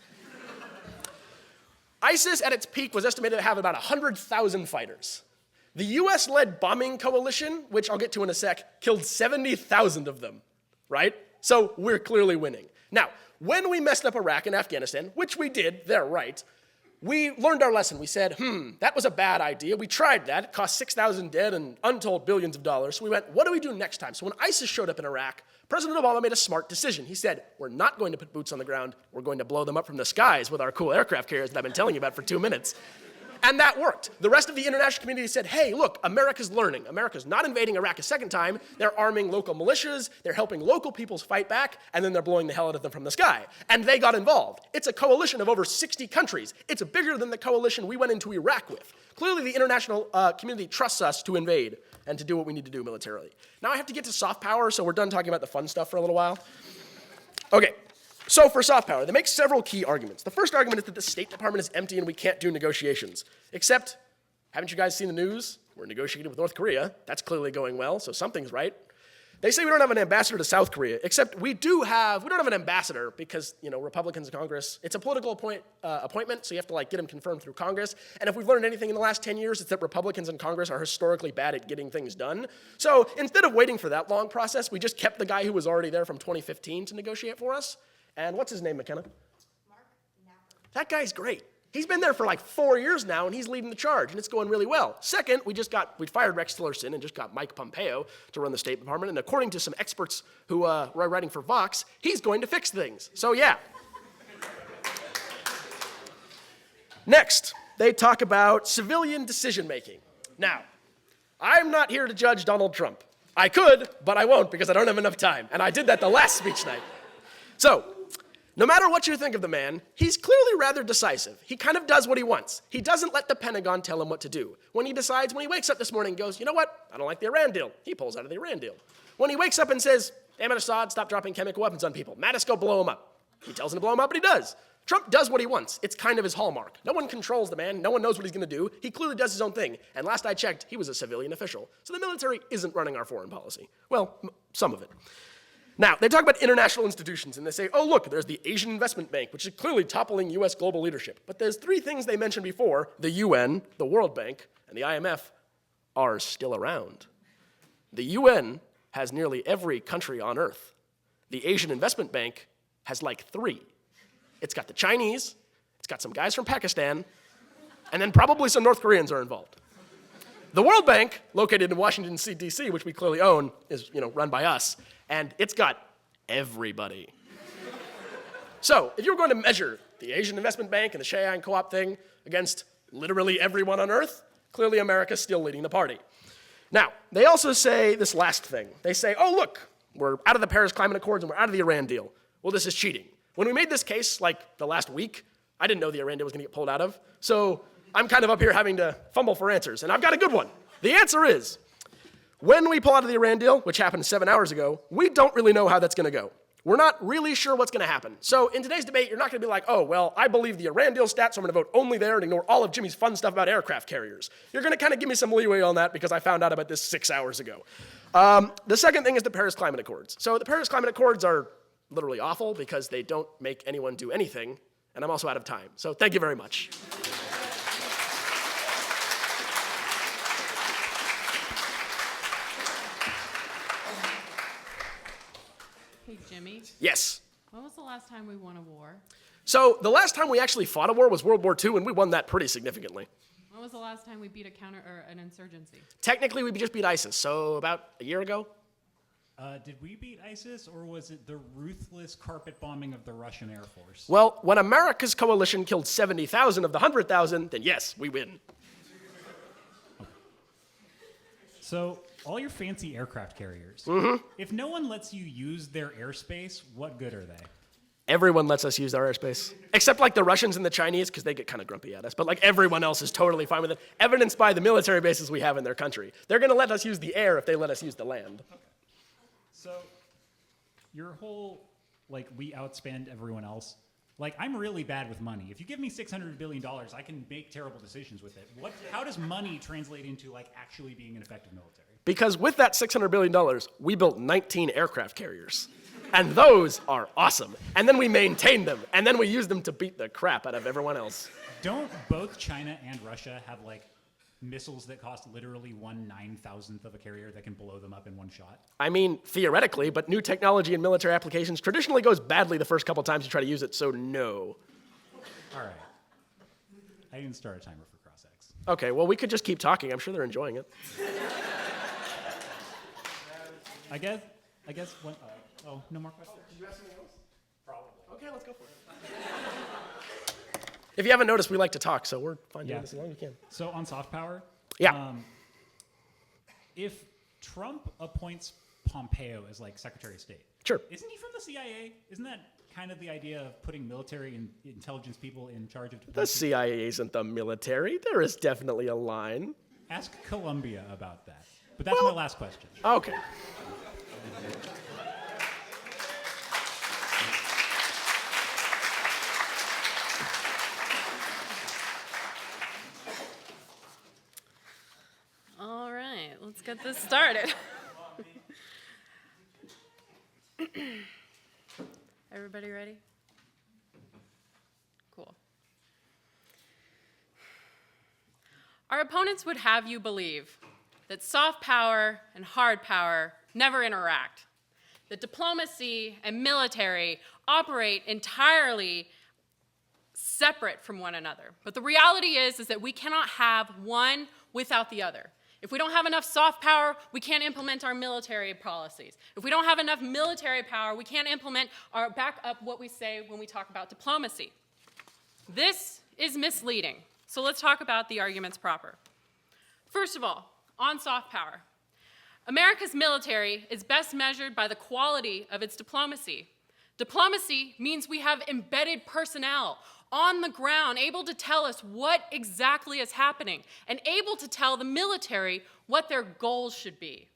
ISIS at its peak was estimated to have about 100,000 fighters. The US-led bombing coalition, which I'll get to in a sec, killed 70,000 of them, right? So we're clearly winning. Now, when we messed up Iraq and Afghanistan, which we did, they're right, we learned our lesson. We said, that was a bad idea. We tried that. It cost 6,000 dead and untold billions of dollars. So we went, what do we do next time? So when ISIS showed up in Iraq, President Obama made a smart decision. He said, we're not going to put boots on the ground. We're going to blow them up from the skies with our cool aircraft carriers that I've been telling you about for 2 minutes. And that worked. The rest of the international community said, hey, look, America's learning. America's not invading Iraq a second time. They're arming local militias. They're helping local peoples fight back. And then they're blowing the hell out of them from the sky. And they got involved. It's a coalition of over 60 countries. It's bigger than the coalition we went into Iraq with. Clearly, the international community trusts us to invade and to do what we need to do militarily. Now I have to get to soft power, so we're done talking about the fun stuff for a little while. Okay. So for soft power, they make several key arguments. The first argument is that the State Department is empty and we can't do negotiations. Except, haven't you guys seen the news? We're negotiating with North Korea. That's clearly going well, so something's right. They say we don't have an ambassador to South Korea, except we don't have an ambassador because, Republicans in Congress, it's a political appointment, so you have to get him confirmed through Congress. And if we've learned anything in the last 10 years, it's that Republicans in Congress are historically bad at getting things done. So instead of waiting for that long process, we just kept the guy who was already there from 2015 to negotiate for us. And what's his name, McKenna? Mark Napper. That guy's great. He's been there for 4 years now, and he's leading the charge, and it's going really well. Second, we fired Rex Tillerson and just got Mike Pompeo to run the State Department, and according to some experts who were writing for Vox, he's going to fix things. So yeah. Next, they talk about civilian decision-making. Now, I'm not here to judge Donald Trump. I could, but I won't because I don't have enough time, and I did that the last speech night. So, no matter what you think of the man, he's clearly rather decisive. He kind of does what he wants. He doesn't let the Pentagon tell him what to do. When he wakes up this morning and goes, you know what, I don't like the Iran deal, he pulls out of the Iran deal. When he wakes up and says, damn it, Assad, stop dropping chemical weapons on people. Mattis, go blow him up. He tells him to blow him up, but he does. Trump does what he wants. It's kind of his hallmark. No one controls the man. No one knows what he's going to do. He clearly does his own thing. And last I checked, he was a civilian official. So the military isn't running our foreign policy. Well, some of it. Now, they talk about international institutions, and they say, oh, look, there's the Asian Investment Bank, which is clearly toppling U.S. global leadership. But there's three things they mentioned before: the UN, the World Bank, and the IMF are still around. The UN has nearly every country on Earth. The Asian Investment Bank has 3. It's got the Chinese, it's got some guys from Pakistan, and then probably some North Koreans are involved. The World Bank, located in Washington, D.C., which we clearly own, is run by us, and it's got everybody. So, if you were going to measure the Asian Investment Bank and the Shanghai Co-op thing against literally everyone on Earth, clearly America's still leading the party. Now, they also say this last thing. They say, oh, look, we're out of the Paris Climate Accords and we're out of the Iran deal. Well, this is cheating. When we made this case, the last week, I didn't know the Iran deal was going to get pulled out of, so I'm kind of up here having to fumble for answers, and I've got a good one. The answer is, when we pull out of the Iran deal, which happened 7 hours ago, we don't really know how that's going to go. We're not really sure what's going to happen. So in today's debate, you're not going to be like, oh, well, I believe the Iran deal stat, so I'm going to vote only there and ignore all of Jimmy's fun stuff about aircraft carriers. You're going to kind of give me some leeway on that because I found out about this 6 hours ago. The second thing is the Paris Climate Accords. So the Paris Climate Accords are literally awful because they don't make anyone do anything, and I'm also out of time. So thank you very much. Hey, Jimmy, Yes. when was the last time we won a war? So the last time we actually fought a war was World War II, and we won that pretty significantly. When was the last time we beat an insurgency? Technically, we just beat ISIS, so about a year ago. Did we beat ISIS, or was it the ruthless carpet bombing of the Russian Air Force? Well, when America's coalition killed 70,000 of the 100,000, then yes, we win. So, all your fancy aircraft carriers, if no one lets you use their airspace, what good are they? Everyone lets us use our airspace, except the Russians and the Chinese, because they get kind of grumpy at us. But everyone else is totally fine with it, evidenced by the military bases we have in their country. They're going to let us use the air if they let us use the land. Okay. So, your whole, we outspend everyone else. I'm really bad with money. If you give me $600 billion, I can make terrible decisions with it. How does money translate into, actually being an effective military? Because with that $600 billion, we built 19 aircraft carriers. And those are awesome. And then we maintain them. And then we use them to beat the crap out of everyone else. Don't both China and Russia have, missiles that cost literally 1/9,000th of a carrier that can blow them up in one shot? I mean, theoretically, but new technology in military applications traditionally goes badly the first couple times you try to use it, so no. All right. I didn't start a timer for cross-X. Okay, well, we could just keep talking. I'm sure they're enjoying it. I guess one, no more questions? Did you have something else? Probably. Okay, let's go for it. If you haven't noticed, we like to talk, so we're fine doing Yeah. this as long as you can. So on soft power, Yeah. If Trump appoints Pompeo as like Secretary of State, Sure. isn't he from the CIA? Isn't that kind of the idea of putting military and intelligence people in charge of The diplomacy? CIA isn't the military. There is definitely a line. Ask Colombia about that. But that's my last question. Okay. All right, let's get this started. Everybody ready? Cool. Our opponents would have you believe that soft power and hard power never interact, that diplomacy and military operate entirely separate from one another. But the reality is that we cannot have one without the other. If we don't have enough soft power, we can't implement our military policies. If we don't have enough military power, we can't implement or back up what we say when we talk about diplomacy. This is misleading. So let's talk about the arguments proper. First of all, on soft power. America's military is best measured by the quality of its diplomacy. Diplomacy means we have embedded personnel on the ground, able to tell us what exactly is happening, and able to tell the military what their goals should be.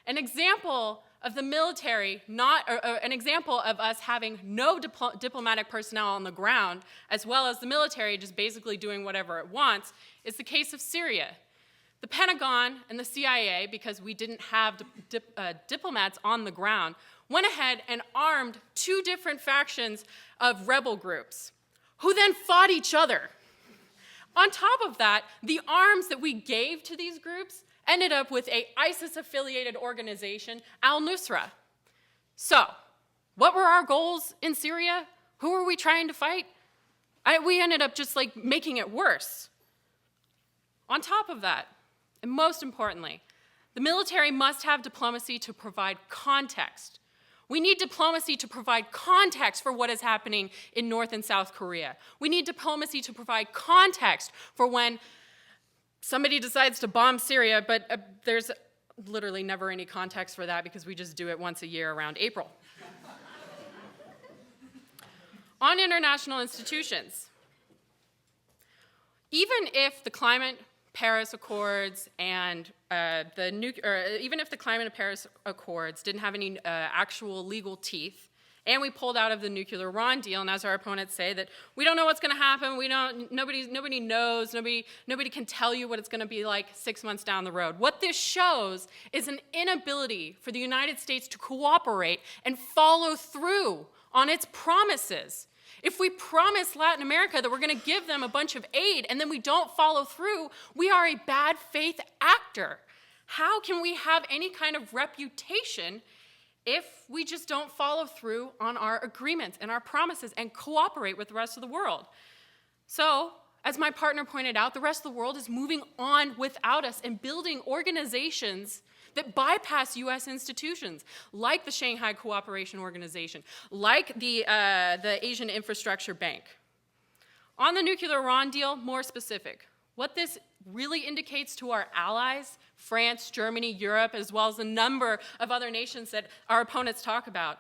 An example of the military, an example of us having no diplomatic personnel on the ground, as well as the military just basically doing whatever it wants, is the case of Syria. The Pentagon and the CIA, because we didn't have diplomats on the ground, went ahead and armed two different factions of rebel groups, who then fought each other. On top of that, the arms that we gave to these groups ended up with an ISIS-affiliated organization, al-Nusra. So, what were our goals in Syria? Who were we trying to fight? We ended up just like making it worse. On top of that, and most importantly, the military must have diplomacy to provide context. We need diplomacy to provide context for what is happening in North and South Korea. We need diplomacy to provide context for when somebody decides to bomb Syria, but there's literally never any context for that because we just do it once a year around April. On international institutions, even if the climate Paris Accords and even if the Climate and Paris Accords didn't have any actual legal teeth, and we pulled out of the nuclear Iran deal, and as our opponents say that we don't know what's going to happen, nobody knows, nobody can tell you what it's going to be like 6 months down the road. What this shows is an inability for the United States to cooperate and follow through on its promises. If we promise Latin America that we're going to give them a bunch of aid and then we don't follow through, we are a bad faith actor. How can we have any kind of reputation if we just don't follow through on our agreements and our promises and cooperate with the rest of the world? So, as my partner pointed out, the rest of the world is moving on without us and building organizations that bypass U.S. institutions, like the Shanghai Cooperation Organization, like the Asian Infrastructure Bank. On the nuclear Iran deal, more specific, what this really indicates to our allies, France, Germany, Europe, as well as a number of other nations that our opponents talk about,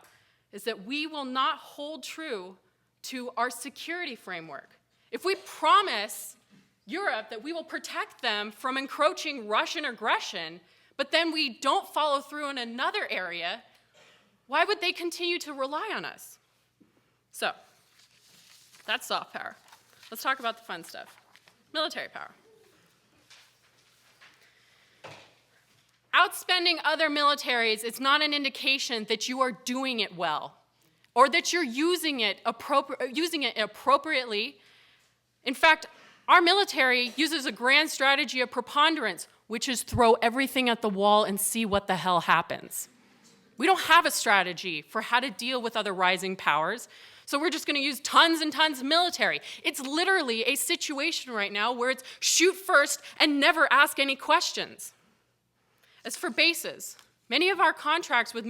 is that we will not hold true to our security framework. If we promise Europe that we will protect them from encroaching Russian aggression, but then we don't follow through in another area, why would they continue to rely on us? So, that's soft power. Let's talk about the fun stuff. Military power. Outspending other militaries is not an indication that you are doing it well or that you're using it appropriately. In fact, our military uses a grand strategy of preponderance, which is throw everything at the wall and see what the hell happens. We don't have a strategy for how to deal with other rising powers, so we're just going to use tons and tons of military. It's literally a situation right now where it's shoot first and never ask any questions. As for bases, many of our contracts with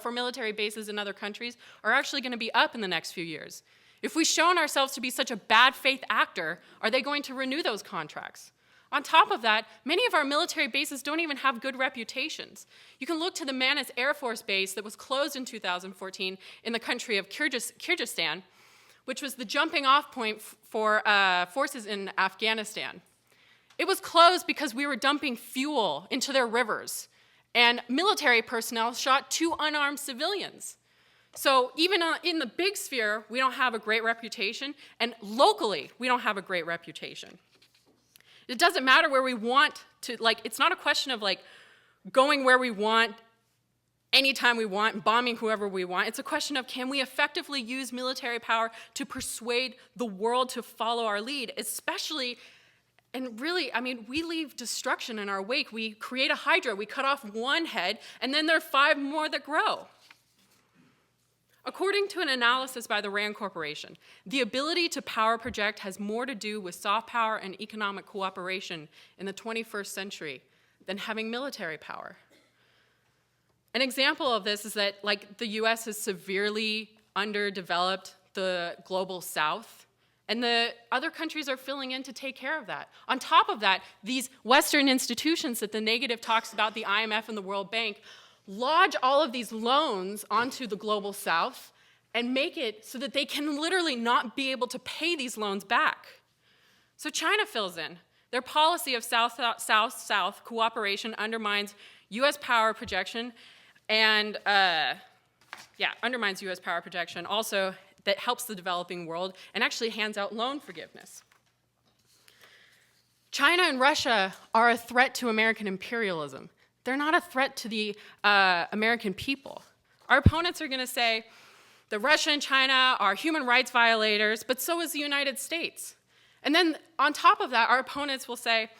for military bases in other countries are actually going to be up in the next few years. If we've shown ourselves to be such a bad faith actor, are they going to renew those contracts? On top of that, many of our military bases don't even have good reputations. You can look to the Manas Air Force Base that was closed in 2014 in the country of Kyrgyzstan, which was the jumping off point for forces in Afghanistan. It was closed because we were dumping fuel into their rivers, and military personnel shot 2 unarmed civilians. So even in the big sphere, we don't have a great reputation, and locally, we don't have a great reputation. It doesn't matter where we want to, it's not a question of going where we want, anytime we want, bombing whoever we want. It's a question of, can we effectively use military power to persuade the world to follow our lead, especially, and really, we leave destruction in our wake. We create a hydra, we cut off one head, and then there are 5 more that grow. According to an analysis by the RAND Corporation, the ability to power project has more to do with soft power and economic cooperation in the 21st century than having military power. An example of this is that, the US has severely underdeveloped the global south, and the other countries are filling in to take care of that. On top of that, these Western institutions that the negative talks about, the IMF and the World Bank, lodge all of these loans onto the global south and make it so that they can literally not be able to pay these loans back. So China fills in. Their policy of South-South cooperation undermines US power projection and, undermines US power projection, also that helps the developing world and actually hands out loan forgiveness. China and Russia are a threat to American imperialism. They're not a threat to the American people. Our opponents are going to say that Russia and China are human rights violators, but so is the United States. And then on top of that, our opponents will say,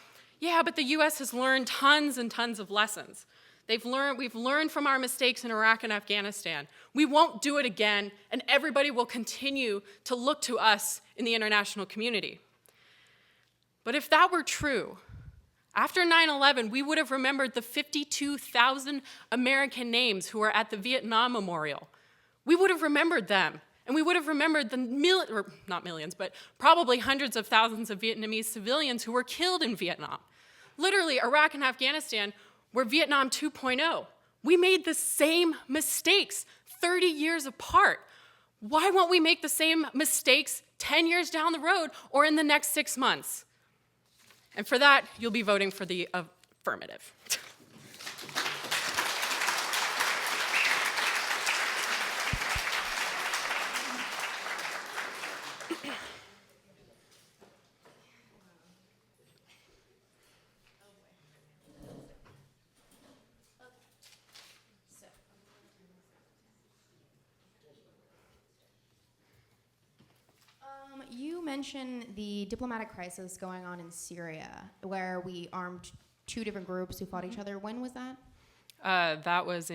yeah, but the US has learned tons and tons of lessons. We've learned from our mistakes in Iraq and Afghanistan. We won't do it again, and everybody will continue to look to us in the international community. But if that were true, after 9/11, we would have remembered the 52,000 American names who were at the Vietnam Memorial. We would have remembered them, and we would have remembered not millions, but probably hundreds of thousands of Vietnamese civilians who were killed in Vietnam. Literally, Iraq and Afghanistan were Vietnam 2.0. We made the same mistakes 30 years apart. Why won't we make the same mistakes 10 years down the road or in the next 6 months? And for that, you'll be voting for the affirmative. You mentioned the diplomatic crisis going on in Syria, where we armed 2 different groups who fought each other. When was that? That was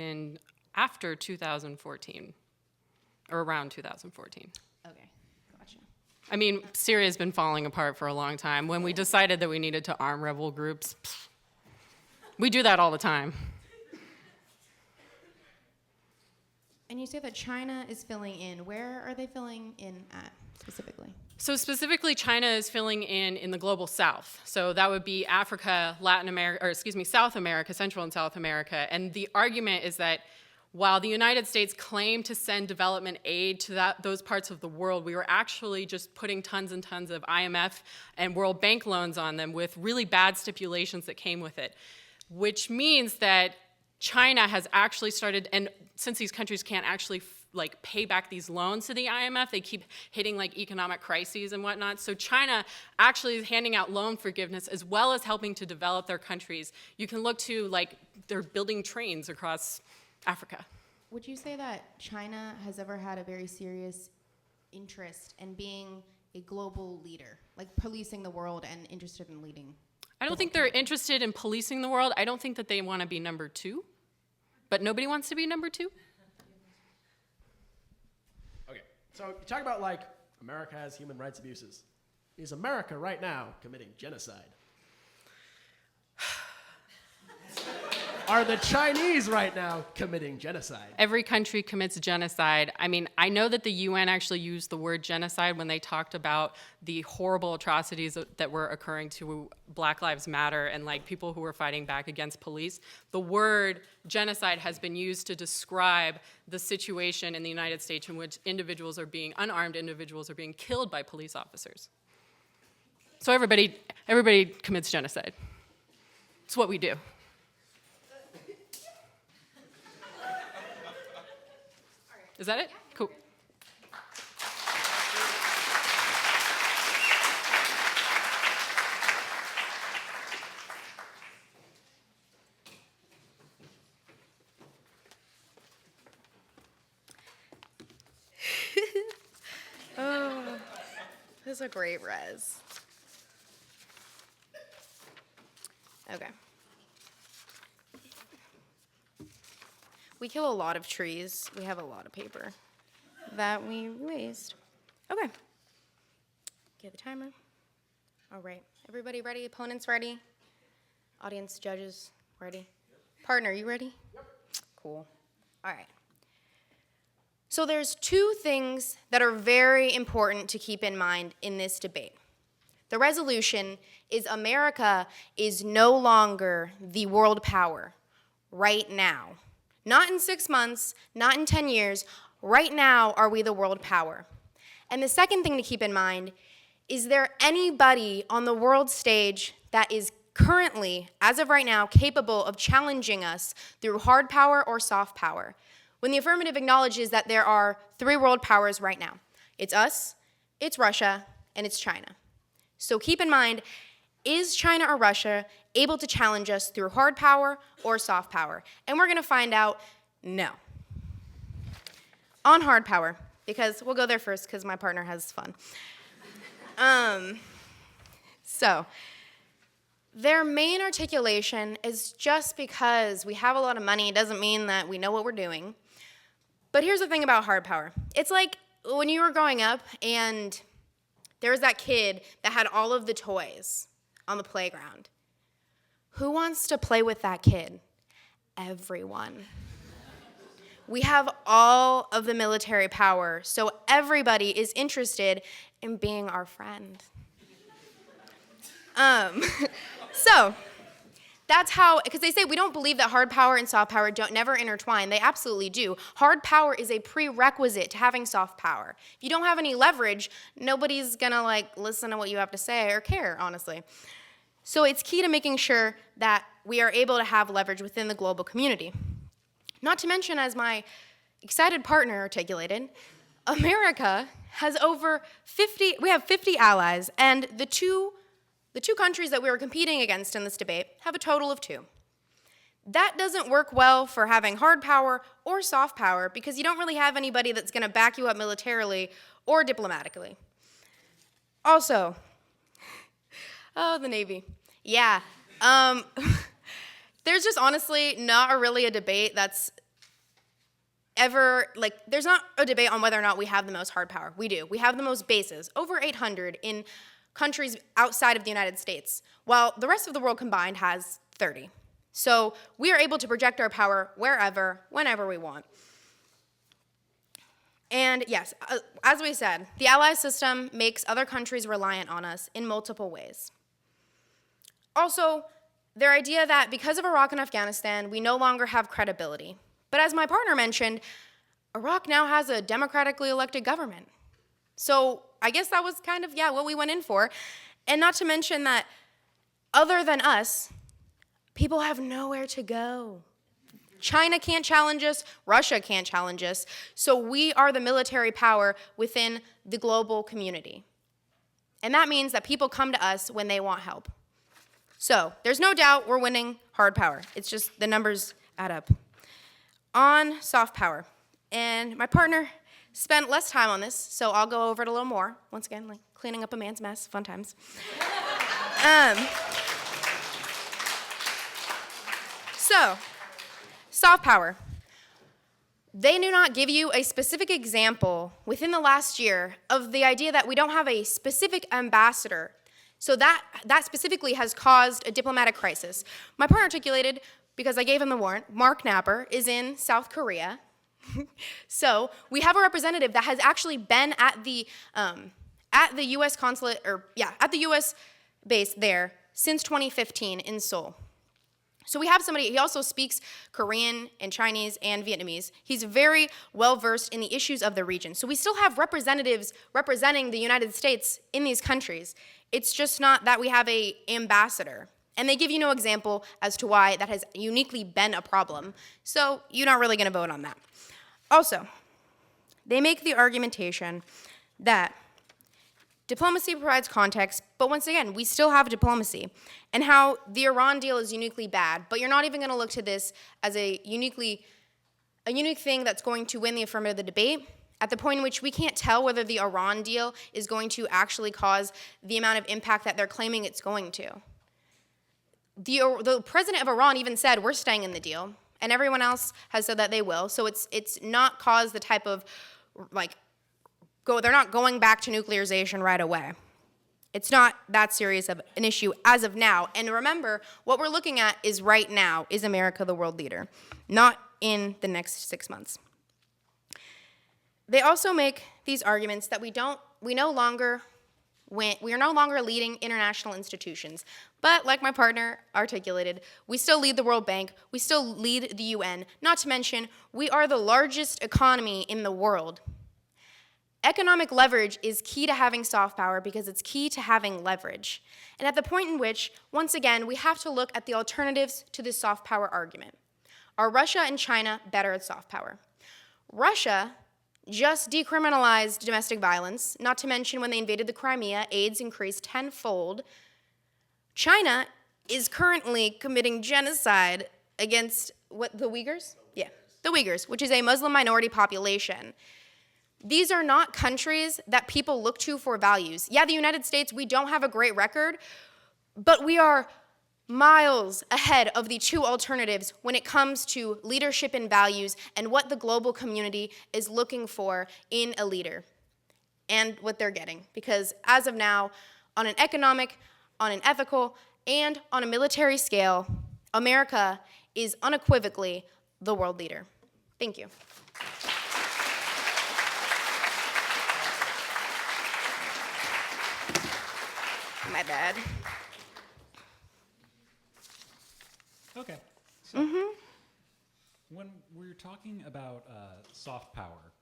after 2014, or around 2014. Okay, gotcha. Syria's been falling apart for a long time. When we decided that we needed to arm rebel groups, we do that all the time. And you say that China is filling in. Where are they filling in at specifically? So specifically, China is filling in the global south. So that would be Africa, South America, Central and South America. And the argument is that while the United States claimed to send development aid to those parts of the world, we were actually just putting tons and tons of IMF and World Bank loans on them with really bad stipulations that came with it, which means that China has actually started, and since these countries can't actually pay back these loans to the IMF, they keep hitting economic crises and whatnot. So China actually is handing out loan forgiveness as well as helping to develop their countries. You can look to they're building trains across Africa. Would you say that China has ever had a very serious interest in being a global leader, policing the world and interested in leading? I don't think they're interested in policing the world. I don't think that they want to be number 2, but nobody wants to be number 2. Okay, so you talk about America has human rights abuses. Is America right now committing genocide? Are the Chinese right now committing genocide? Every country commits genocide. I mean, I know that the UN actually used the word genocide when they talked about the horrible atrocities that were occurring to Black Lives Matter and like people who were fighting back against police. The word genocide has been used to describe the situation in the United States in which unarmed individuals are being killed by police officers. So everybody commits genocide. It's what we do. Is that it? Cool. Oh, this is a great res. Okay. We kill a lot of trees. We have a lot of paper that we waste. Okay. Get the timer. All right. Everybody ready? Opponents ready? Audience, judges, ready? Partner, you ready? Yep. Cool. All right. So there's two things that are very important to keep in mind in this debate. The resolution is America is no longer the world power right now. Not in 6 months, not in 10 years. Right now, are we the world power? And the second thing to keep in mind, is there anybody on the world stage that is currently, as of right now, capable of challenging us through hard power or soft power? When the affirmative acknowledges that there are 3 world powers right now. It's us, it's Russia, and it's China. So keep in mind, is China or Russia able to challenge us through hard power or soft power? And we're going to find out no. On hard power, because we'll go there first because my partner has fun. So their main articulation is just because we have a lot of money doesn't mean that we know what we're doing. But here's the thing about hard power. It's like when you were growing up and there was that kid that had all of the toys on the playground. Who wants to play with that kid? Everyone. We have all of the military power, so everybody is interested in being our friend. So that's how, because they say we don't believe that hard power and soft power never intertwine. They absolutely do. Hard power is a prerequisite to having soft power. If you don't have any leverage, nobody's gonna listen to what you have to say or care, honestly. So it's key to making sure that we are able to have leverage within the global community. Not to mention, as my excited partner articulated, America has we have 50 allies, and the two countries that we were competing against in this debate have a total of 2. That doesn't work well for having hard power or soft power because you don't really have anybody that's going to back you up militarily or diplomatically. Also, the Navy. Yeah. There's just honestly not really a debate that's ever, there's not a debate on whether or not we have the most hard power. We do. We have the most bases, over 800 in countries outside of the United States, while the rest of the world combined has 30. So we are able to project our power wherever, whenever we want. And yes, as we said, the ally system makes other countries reliant on us in multiple ways. Also, their idea that because of Iraq and Afghanistan, we no longer have credibility. But as my partner mentioned, Iraq now has a democratically elected government. So I guess that was kind of, what we went in for. And not to mention that other than us, people have nowhere to go. China can't challenge us, Russia can't challenge us, so we are the military power within the global community. And that means that people come to us when they want help. So there's no doubt we're winning hard power. It's just the numbers add up. On soft power, and my partner spent less time on this, so I'll go over it a little more. Once again, cleaning up a man's mess, fun times. So, soft power. They do not give you a specific example within the last year of the idea that we don't have a specific ambassador. So that specifically has caused a diplomatic crisis. My partner articulated, because I gave him the warrant, Mark Napper, is in South Korea. So we have a representative that has actually been at the U.S. consulate, at the U.S. base there since 2015 in Seoul. So we have somebody, he also speaks Korean and Chinese and Vietnamese. He's very well versed in the issues of the region. So we still have representatives representing the United States in these countries. It's just not that we have an ambassador. And they give you no example as to why that has uniquely been a problem. So you're not really going to vote on that. Also, they make the argumentation that diplomacy provides context, but once again, we still have diplomacy, and how the Iran deal is uniquely bad, but you're not even going to look to this as a unique thing that's going to win the affirmative of the debate, at the point in which we can't tell whether the Iran deal is going to actually cause the amount of impact that they're claiming it's going to. The president of Iran even said, we're staying in the deal, and everyone else has said that they will, so it's not caused the type of, they're not going back to nuclearization right away. It's not that serious of an issue as of now. And remember, what we're looking at is right now, is America the world leader, not in the next 6 months. They also make these arguments that we are no longer leading international institutions. But like my partner articulated, we still lead the World Bank, we still lead the UN, not to mention, we are the largest economy in the world. Economic leverage is key to having soft power because it's key to having leverage. And at the point in which, once again, we have to look at the alternatives to this soft power argument. Are Russia and China better at soft power? Russia just decriminalized domestic violence, not to mention when they invaded the Crimea, AIDS increased tenfold. China is currently committing genocide against, the Uyghurs? Yeah, the Uyghurs, which is a Muslim minority population. These are not countries that people look to for values. Yeah, the United States, we don't have a great record, but we are miles ahead of the two alternatives when it comes to leadership and values and what the global community is looking for in a leader and what they're getting. Because as of now, on an economic, on an ethical, and on a military scale, America is unequivocally the world leader. Thank you. My bad. Okay. So, when we're talking about soft power,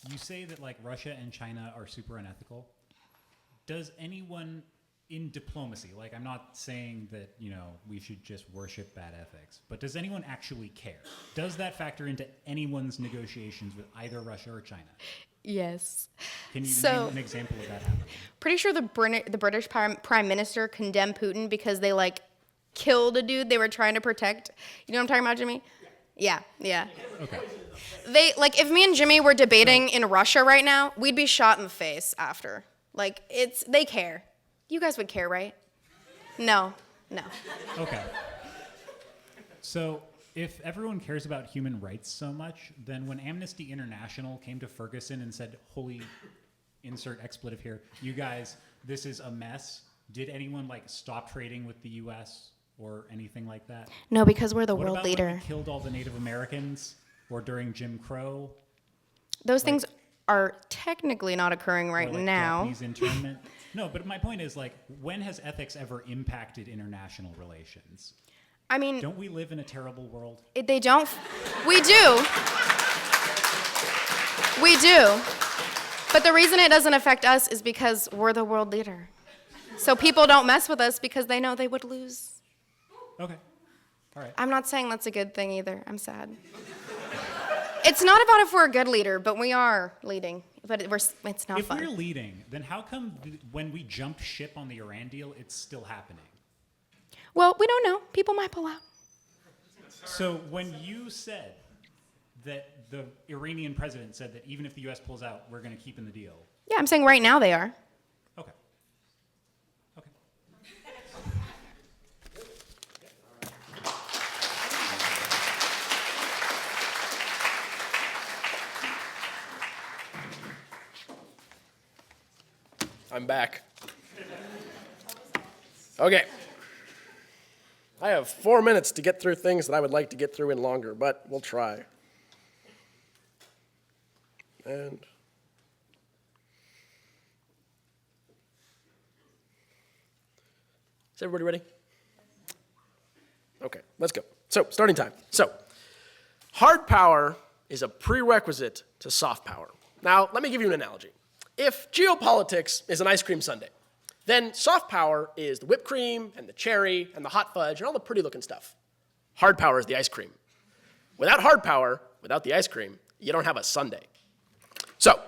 you say that Russia and China are super unethical. Does anyone in diplomacy, I'm not saying that we should just worship bad ethics, but does anyone actually care? Does that factor into anyone's negotiations with either Russia or China? Yes. Can you name an example of that happening? Pretty sure the British Prime Minister condemned Putin because they killed a dude they were trying to protect. You know what I'm talking about, Jimmy? Yeah. Okay. They if me and Jimmy were debating in Russia right now, we'd be shot in the face after. They care. You guys would care, right? No. Okay. So, if everyone cares about human rights so much, then when Amnesty International came to Ferguson and said, holy, insert expletive here, you guys, this is a mess, did anyone stop trading with the U.S. or anything like that? No, because we're the what world about leader. When we killed all the Native Americans or during Jim Crow? Those things are technically not occurring right now. Japanese internment? No, but my point is, when has ethics ever impacted international relations? I mean, don't we live in a terrible world? They don't. We do. We do. But the reason it doesn't affect us is because we're the world leader. So people don't mess with us because they know they would lose. Okay. All right. I'm not saying that's a good thing either. I'm sad. It's not about if we're a good leader, but we are leading. But it's not fun. If we're leading, then how come when we jumped ship on the Iran deal, it's still happening? Well, we don't know. People might pull out. So when you said that the Iranian president said that even if the U.S. pulls out, we're going to keep in the deal. Yeah, I'm saying right now they are. Okay. I'm back. Okay. I have 4 minutes to get through things that I would like to get through in longer, but we'll try. And is everybody ready? Okay, let's go. So, starting time. So, hard power is a prerequisite to soft power. Now, let me give you an analogy. If geopolitics is an ice cream sundae, then soft power is the whipped cream and the cherry and the hot fudge and all the pretty looking stuff. Hard power is the ice cream. Without hard power, without the ice cream, you don't have a sundae. So,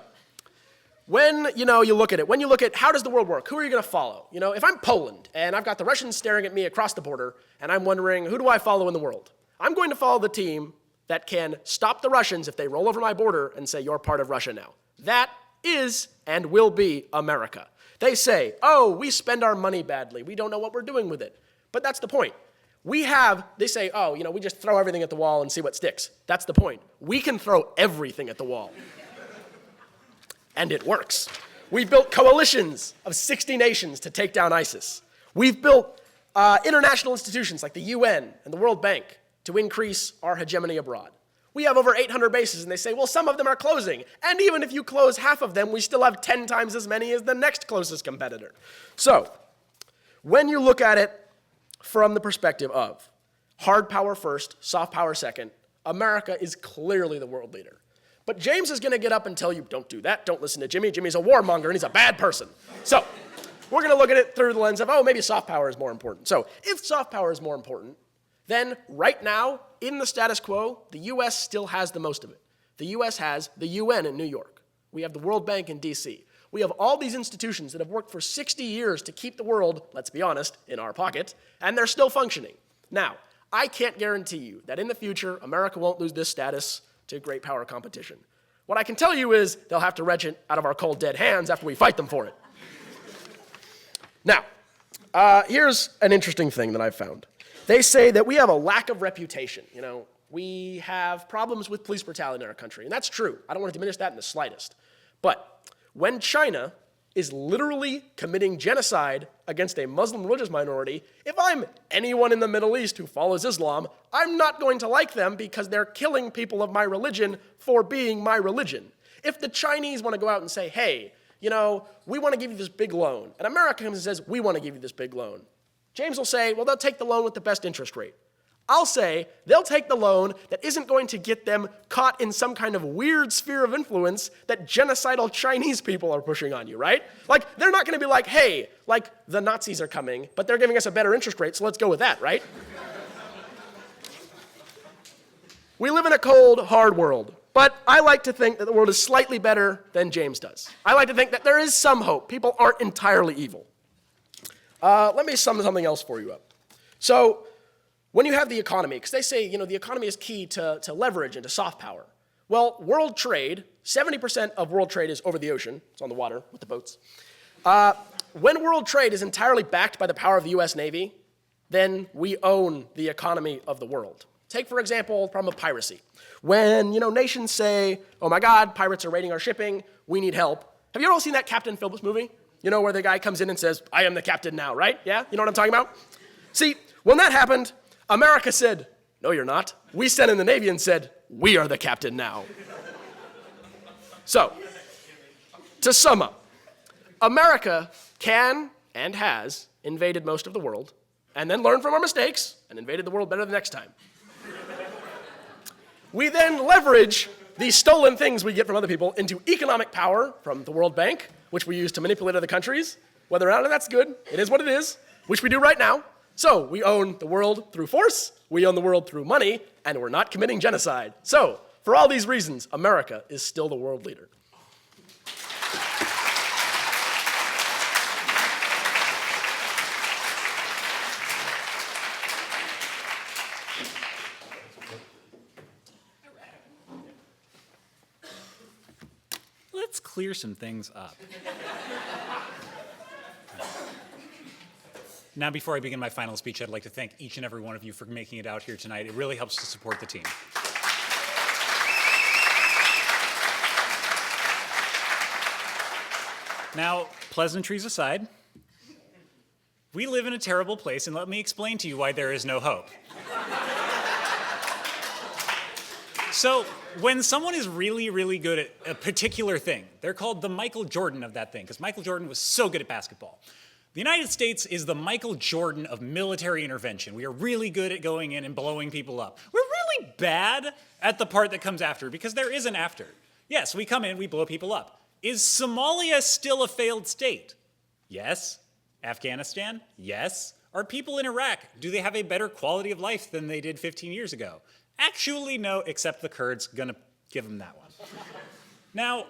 when you look at it, when you look at how does the world work, who are you going to follow? If I'm Poland and I've got the Russians staring at me across the border and I'm wondering who do I follow in the world? I'm going to follow the team that can stop the Russians if they roll over my border and say you're part of Russia now. That is and will be America. They say, oh, we spend our money badly. We don't know what we're doing with it. But that's the point. They say, oh, we just throw everything at the wall and see what sticks. That's the point. We can throw everything at the wall. And it works. We've built coalitions of 60 nations to take down ISIS. We've built international institutions like the UN and the World Bank to increase our hegemony abroad. We have over 800 bases, and they say, well, some of them are closing. And even if you close half of them, we still have 10 times as many as the next closest competitor. So, when you look at it from the perspective of hard power first, soft power second, America is clearly the world leader. But James is going to get up and tell you, don't do that, don't listen to Jimmy. Jimmy's a warmonger, and he's a bad person. So, we're going to look at it through the lens of, oh, maybe soft power is more important. So, if soft power is more important, then right now, in the status quo, the U.S. still has the most of it. The U.S. has the UN in New York. We have the World Bank in D.C. We have all these institutions that have worked for 60 years to keep the world, let's be honest, in our pocket, and they're still functioning. Now, I can't guarantee you that in the future, America won't lose this status to great power competition. What I can tell you is they'll have to wrench it out of our cold, dead hands after we fight them for it. Now, here's an interesting thing that I've found. They say that we have a lack of reputation. We have problems with police brutality in our country, and that's true. I don't want to diminish that in the slightest. But when China is literally committing genocide against a Muslim religious minority, if I'm anyone in the Middle East who follows Islam, I'm not going to like them because they're killing people of my religion for being my religion. If the Chinese want to go out and say, hey, we want to give you this big loan, and America comes and says, we want to give you this big loan, James will say, well, they'll take the loan with the best interest rate. I'll say they'll take the loan that isn't going to get them caught in some kind of weird sphere of influence that genocidal Chinese people are pushing on you, right? They're not going to be like, hey, the Nazis are coming, but they're giving us a better interest rate, so let's go with that, right? We live in a cold, hard world, but I like to think that the world is slightly better than James does. I like to think that there is some hope. People aren't entirely evil. Let me sum something else for you up. So, when you have the economy, because they say, the economy is key to leverage and to soft power. Well, world trade, 70% of world trade is over the ocean. It's on the water with the boats. When world trade is entirely backed by the power of the U.S. Navy, then we own the economy of the world. Take, for example, the problem of piracy. When, nations say, oh my God, pirates are raiding our shipping, we need help. Have you ever seen that Captain Phillips movie? Where the guy comes in and says, I am the captain now, right? Yeah? You know what I'm talking about? See, when that happened, America said, no, you're not. We sent in the Navy and said, we are the captain now. So, to sum up, America can and has invaded most of the world and then learned from our mistakes and invaded the world better the next time. We then leverage these stolen things we get from other people into economic power from the World Bank, which we use to manipulate other countries. Whether or not that's good, it is what it is, which we do right now. So we own the world through force, we own the world through money, and we're not committing genocide. So, for all these reasons, America is still the world leader. Let's clear some things up. Now, before I begin my final speech, I'd like to thank each and every one of you for making it out here tonight. It really helps to support the team. Now, pleasantries aside, We live in a terrible place, and let me explain to you why there is no hope. So, when someone is really, really good at a particular thing, they're called the Michael Jordan of that thing, because Michael Jordan was so good at basketball. The United States is the Michael Jordan of military intervention. We are really good at going in and blowing people up. We're really bad at the part that comes after, because there is an after. Yes, we come in, we blow people up. Is Somalia still a failed state? Yes. Afghanistan? Yes. Are people in Iraq, do they have a better quality of life than they did 15 years ago? Actually, no, except the Kurds. Gonna give them that one. Now,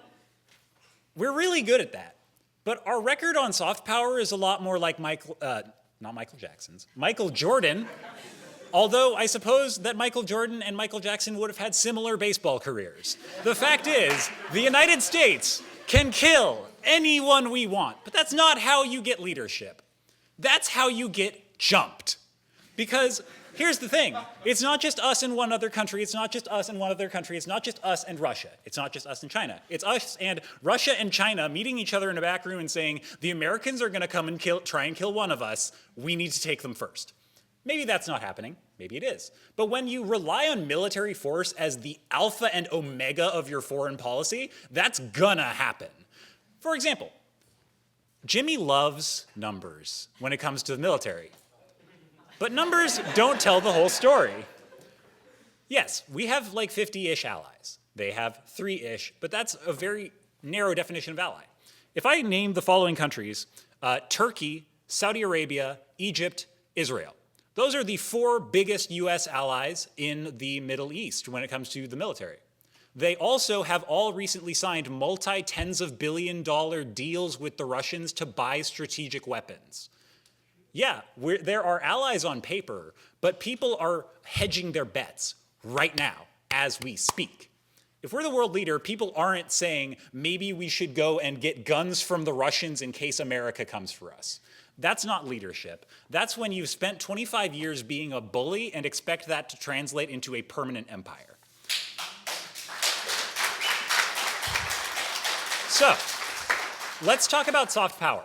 we're really good at that. But our record on soft power is a lot more like not Michael Jackson's, Michael Jordan. Although I suppose that Michael Jordan and Michael Jackson would have had similar baseball careers. The fact is, the United States can kill anyone we want, but that's not how you get leadership. That's how you get jumped. Because here's the thing, it's not just us and one other country, it's not just us and one other country, it's not just us and Russia, it's not just us and China. It's us and Russia and China meeting each other in a back room and saying, the Americans are gonna come and try and kill one of us, we need to take them first. Maybe that's not happening, maybe it is. But when you rely on military force as the alpha and omega of your foreign policy, that's gonna happen. For example, Jimmy loves numbers when it comes to the military. But numbers don't tell the whole story. Yes, we have like 50-ish allies. They have 3-ish, but that's a very narrow definition of ally. If I name the following countries, Turkey, Saudi Arabia, Egypt, Israel. Those are the 4 biggest US allies in the Middle East when it comes to the military. They also have all recently signed multi-tens of billion-dollar deals with the Russians to buy strategic weapons. Yeah, there are allies on paper, but people are hedging their bets right now as we speak. If we're the world leader, people aren't saying, maybe we should go and get guns from the Russians in case America comes for us. That's not leadership. That's when you've spent 25 years being a bully and expect that to translate into a permanent empire. So, let's talk about soft power.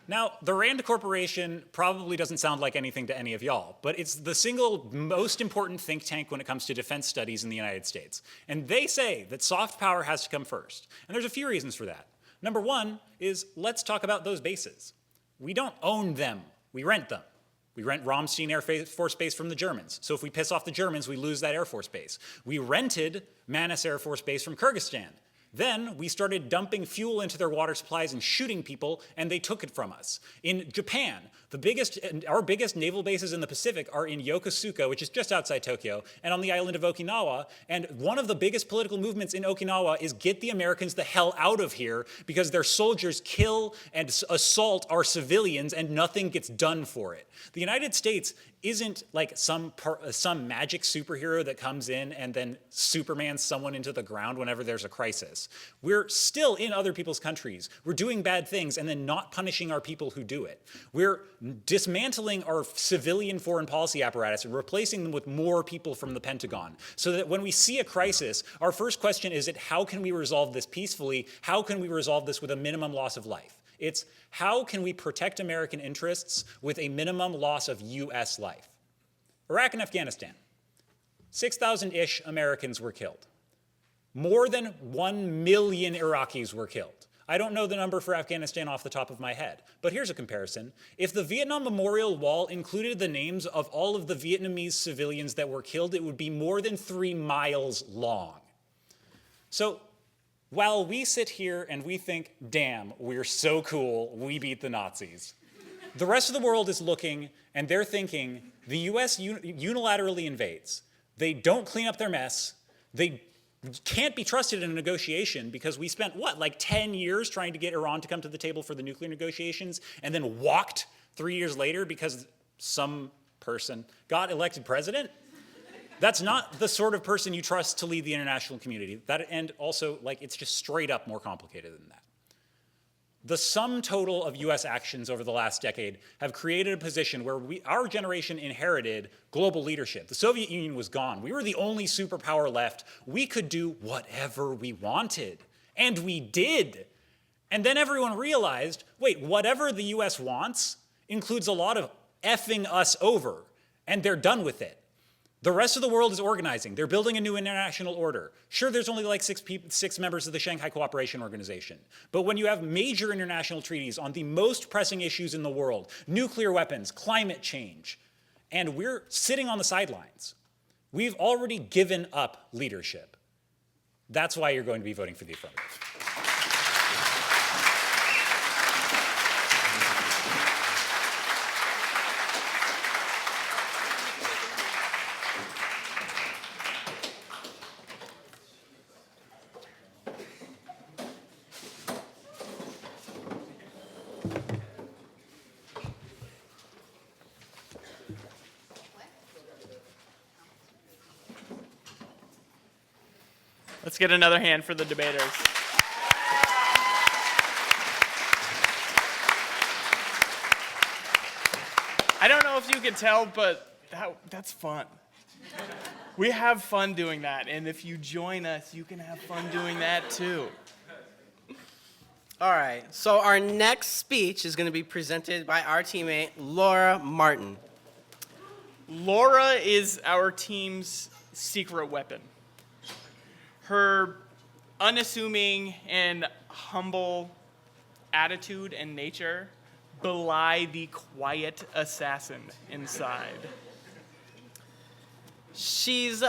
Now, the Rand Corporation probably doesn't sound like anything to any of y'all, but it's the single most important think tank when it comes to defense studies in the United States. And they say that soft power has to come first. And there's a few reasons for that. Number one is, let's talk about those bases. We don't own them, we rent them. We rent Ramstein Air Force Base from the Germans. So if we piss off the Germans, we lose that Air Force Base. We rented Manas Air Force Base from Kyrgyzstan. Then we started dumping fuel into their water supplies and shooting people, and they took it from us. In Japan, our biggest naval bases in the Pacific are in Yokosuka, which is just outside Tokyo, and on the island of Okinawa. And one of the biggest political movements in Okinawa is get the Americans the hell out of here because their soldiers kill and assault our civilians and nothing gets done for it. The United States isn't like some magic superhero that comes in and then Supermans someone into the ground whenever there's a crisis. We're still in other people's countries. We're doing bad things and then not punishing our people who do it. We're dismantling our civilian foreign policy apparatus and replacing them with more people from the Pentagon, so that when we see a crisis, our first question isn't how can we resolve this peacefully, how can we resolve this with a minimum loss of life? It's how can we protect American interests with a minimum loss of US life? Iraq and Afghanistan, 6,000-ish Americans were killed. More than 1 million Iraqis were killed. I don't know the number for Afghanistan off the top of my head, but here's a comparison. If the Vietnam Memorial Wall included the names of all of the Vietnamese civilians that were killed, it would be more than 3 miles long. So, while we sit here and we think, damn, we're so cool, we beat the Nazis, the rest of the world is looking and they're thinking, the US unilaterally invades. They don't clean up their mess. They can't be trusted in a negotiation because we spent, like 10 years trying to get Iran to come to the table for the nuclear negotiations and then walked 3 years later because some person got elected president? That's not the sort of person you trust to lead the international community. And also, it's just straight up more complicated than that. The sum total of US actions over the last decade have created a position where our generation inherited global leadership. The Soviet Union was gone. We were the only superpower left. We could do whatever we wanted. And we did. And then everyone realized, wait, whatever the US wants includes a lot of effing us over, and they're done with it. The rest of the world is organizing. They're building a new international order. Sure, there's only like six members of the Shanghai Cooperation Organization. But when you have major international treaties on the most pressing issues in the world, nuclear weapons, climate change, and we're sitting on the sidelines, we've already given up leadership. That's why you're going to be voting for the affirmative. Let's get another hand for the debaters. I don't know if you can tell, but that's fun. We have fun doing that, and if you join us, you can have fun doing that too. All right, so our next speech is going to be presented by our teammate, Laura Martin. Laura is our team's secret weapon. Her unassuming and humble attitude and nature belie the quiet assassin inside. She's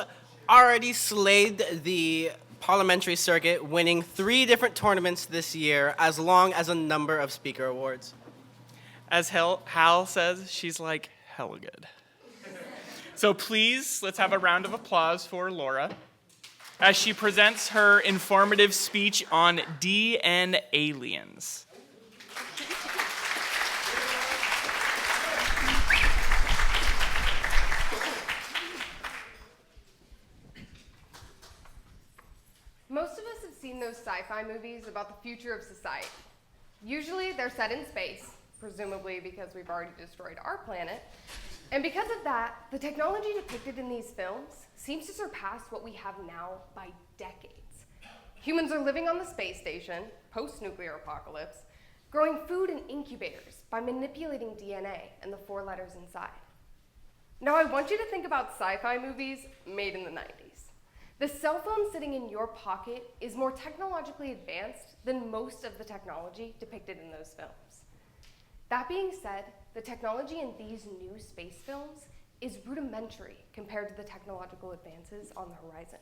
already slayed the parliamentary circuit, winning 3 different tournaments this year, as long as a number of speaker awards. As Hal says, she's like hella good. So please, let's have a round of applause for Laura as she presents her informative speech on DN aliens. Most of us have seen those sci-fi movies about the future of society. Usually they're set in space, presumably because we've already destroyed our planet. And because of that, the technology depicted in these films seems to surpass what we have now by decades. Humans are living on the space station, post-nuclear apocalypse, growing food in incubators by manipulating DNA and the 4 letters inside. Now I want you to think about sci-fi movies made in the 90s. The cell phone sitting in your pocket is more technologically advanced than most of the technology depicted in those films. That being said, the technology in these new space films is rudimentary compared to the technological advances on the horizon.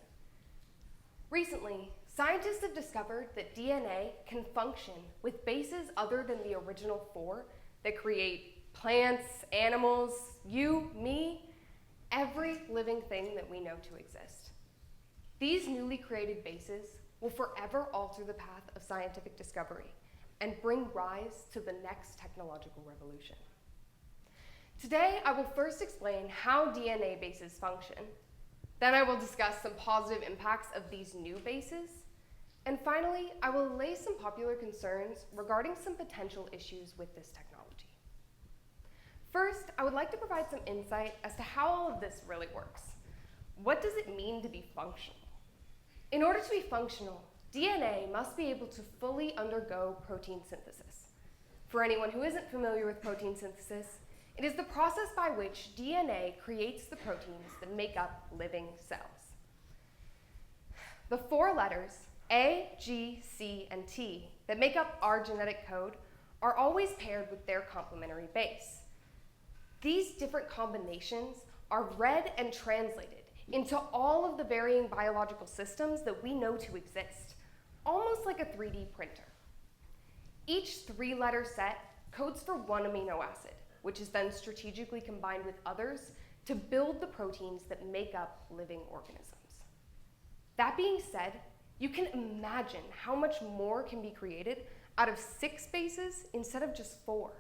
Recently, scientists have discovered that DNA can function with bases other than the original 4 that create plants, animals, you, me, every living thing that we know to exist. These newly created bases will forever alter the path of scientific discovery and bring rise to the next technological revolution. Today, I will first explain how DNA bases function. Then I will discuss some positive impacts of these new bases. And finally, I will lay some popular concerns regarding some potential issues with this technology. First, I would like to provide some insight as to how all of this really works. What does it mean to be functional? In order to be functional, DNA must be able to fully undergo protein synthesis. For anyone who isn't familiar with protein synthesis, it is the process by which DNA creates the proteins that make up living cells. The 4 letters, A, G, C, and T, that make up our genetic code are always paired with their complementary base. These different combinations are read and translated into all of the varying biological systems that we know to exist, almost like a 3D printer. Each 3-letter set codes for 1 amino acid, which is then strategically combined with others to build the proteins that make up living organisms. That being said, you can imagine how much more can be created out of 6 bases instead of just 4.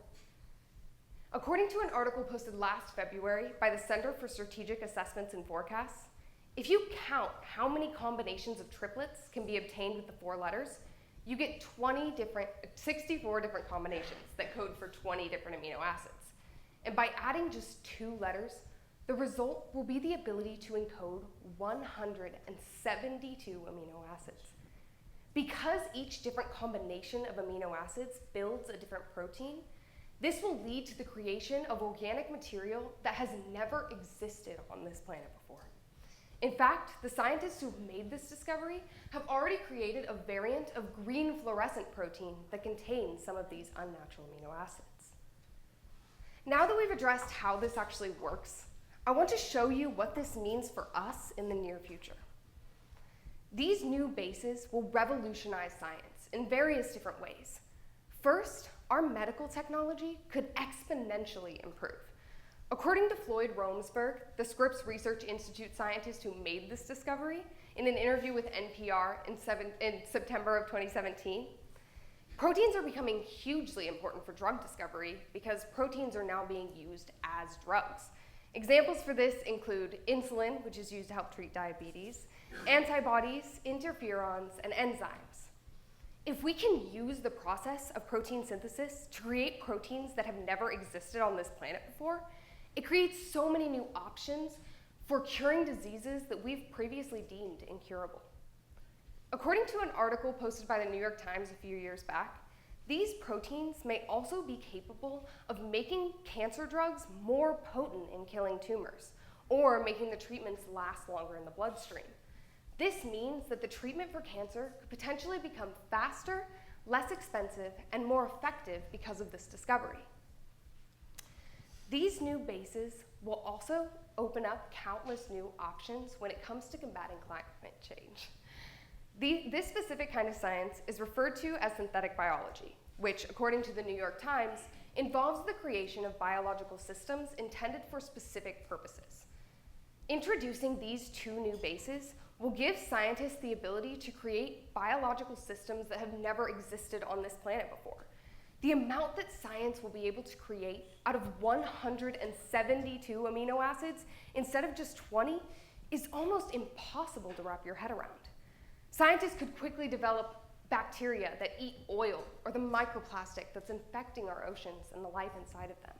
According to an article posted last February by the Center for Strategic Assessments and Forecasts, if you count how many combinations of triplets can be obtained with the 4 letters, you get 64 different combinations that code for 20 different amino acids. And by adding just 2 letters, the result will be the ability to encode 172 amino acids. Because each different combination of amino acids builds a different protein, This will lead to the creation of organic material that has never existed on this planet before. In fact, the scientists who made this discovery have already created a variant of green fluorescent protein that contains some of these unnatural amino acids. Now that we've addressed how this actually works, I want to show you what this means for us in the near future. These new bases will revolutionize science in various different ways. First, our medical technology could exponentially improve. According to Floyd Romesberg, the Scripps Research Institute scientist who made this discovery, in an interview with NPR in September of 2017, proteins are becoming hugely important for drug discovery because proteins are now being used as drugs. Examples for this include insulin, which is used to help treat diabetes, antibodies, interferons, and enzymes. If we can use the process of protein synthesis to create proteins that have never existed on this planet before, it creates so many new options for curing diseases that we've previously deemed incurable. According to an article posted by the New York Times a few years back, these proteins may also be capable of making cancer drugs more potent in killing tumors, or making the treatments last longer in the bloodstream. This means that the treatment for cancer could potentially become faster, less expensive, and more effective because of this discovery. These new bases will also open up countless new options when it comes to combating climate change. This specific kind of science is referred to as synthetic biology, which, according to the New York Times, involves the creation of biological systems intended for specific purposes. Introducing these two new bases will give scientists the ability to create biological systems that have never existed on this planet before. The amount that science will be able to create out of 172 amino acids instead of just 20 is almost impossible to wrap your head around. Scientists could quickly develop bacteria that eat oil or the microplastic that's infecting our oceans and the life inside of them.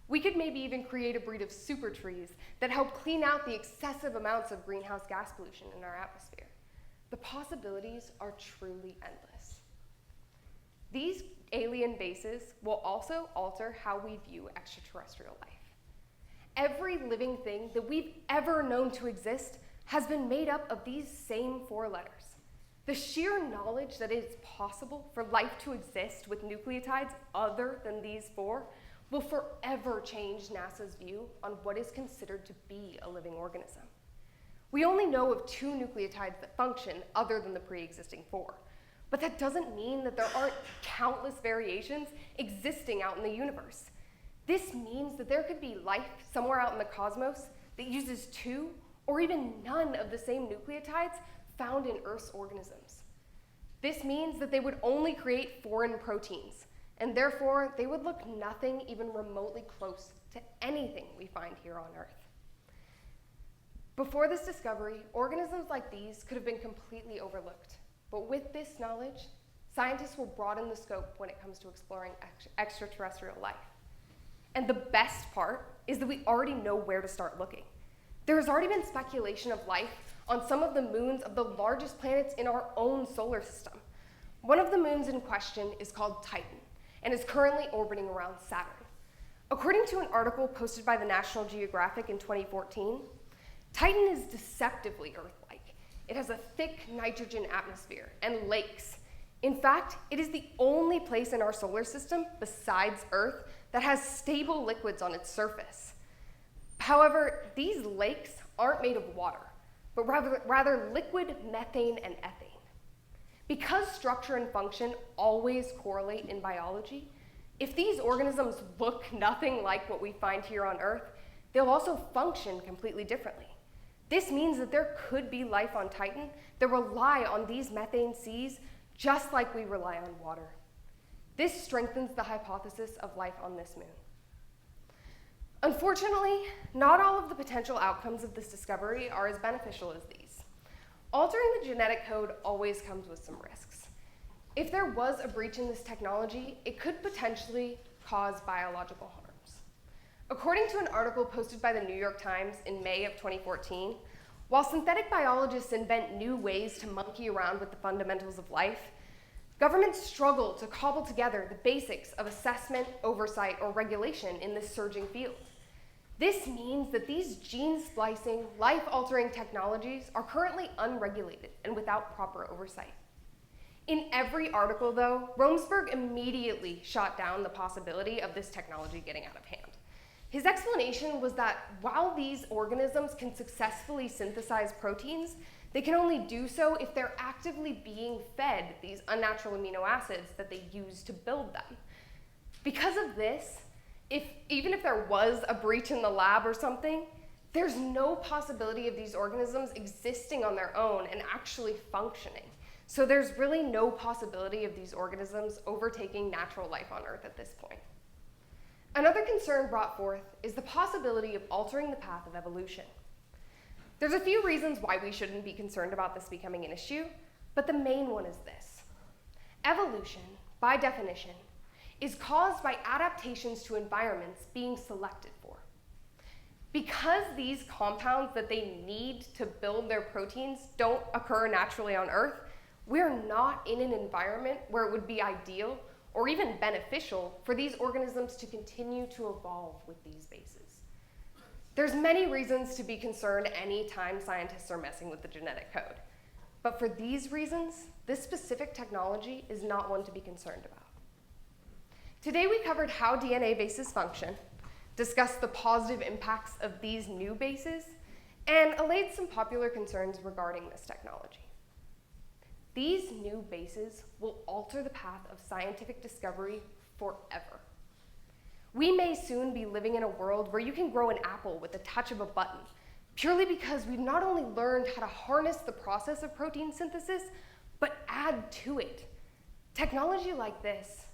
We could maybe even create a breed of super trees that help clean out the excessive amounts of greenhouse gas pollution in our atmosphere. The possibilities are truly endless. These alien bases will also alter how we view extraterrestrial life. Every living thing that we've ever known to exist has been made up of these same 4 letters. The sheer knowledge that it is possible for life to exist with nucleotides other than these 4 will forever change NASA's view on what is considered to be a living organism. We only know of 2 nucleotides that function other than the pre-existing 4. But that doesn't mean that there aren't countless variations existing out in the universe. This means that there could be life somewhere out in the cosmos that uses 2 or even none of the same nucleotides found in Earth's organisms. This means that they would only create foreign proteins, and therefore they would look nothing even remotely close to anything we find here on Earth. Before this discovery, organisms like these could have been completely overlooked. But with this knowledge, scientists will broaden the scope when it comes to exploring extraterrestrial life. And the best part is that we already know where to start looking. There has already been speculation of life on some of the moons of the largest planets in our own solar system. One of the moons in question is called Titan and is currently orbiting around Saturn. According to an article posted by the National Geographic in 2014, Titan is deceptively Earth-like. It has a thick nitrogen atmosphere and lakes. In fact, it is the only place in our solar system besides Earth that has stable liquids on its surface. However, these lakes aren't made of water, but rather liquid methane and ethane. Because structure and function always correlate in biology, if these organisms look nothing like what we find here on Earth, they'll also function completely differently. This means that there could be life on Titan that rely on these methane seas just like we rely on water. This strengthens the hypothesis of life on this moon. Unfortunately, not all of the potential outcomes of this discovery are as beneficial as these. Altering the genetic code always comes with some risks. If there was a breach in this technology, it could potentially cause biological harms. According to an article posted by the New York Times in May of 2014, while synthetic biologists invent new ways to monkey around with the fundamentals of life, Governments struggle to cobble together the basics of assessment, oversight, or regulation in this surging field. This means that these gene-splicing, life-altering technologies are currently unregulated and without proper oversight. In every article, though, Romsberg immediately shot down the possibility of this technology getting out of hand. His explanation was that while these organisms can successfully synthesize proteins, they can only do so if they're actively being fed these unnatural amino acids that they use to build them. Because of this, even if there was a breach in the lab or something, there's no possibility of these organisms existing on their own and actually functioning. So there's really no possibility of these organisms overtaking natural life on Earth at this point. Another concern brought forth is the possibility of altering the path of evolution. There's a few reasons why we shouldn't be concerned about this becoming an issue, but the main one is this. Evolution, by definition, is caused by adaptations to environments being selected for. Because these compounds that they need to build their proteins don't occur naturally on Earth, we're not in an environment where it would be ideal or even beneficial for these organisms to continue to evolve with these bases. There's many reasons to be concerned anytime scientists are messing with the genetic code. But for these reasons, this specific technology is not one to be concerned about. Today we covered how DNA bases function, discussed the positive impacts of these new bases, and allayed some popular concerns regarding this technology. These new bases will alter the path of scientific discovery forever. We may soon be living in a world where you can grow an apple with the touch of a button, purely because we've not only learned how to harness the process of protein synthesis, but add to it. Technology like this,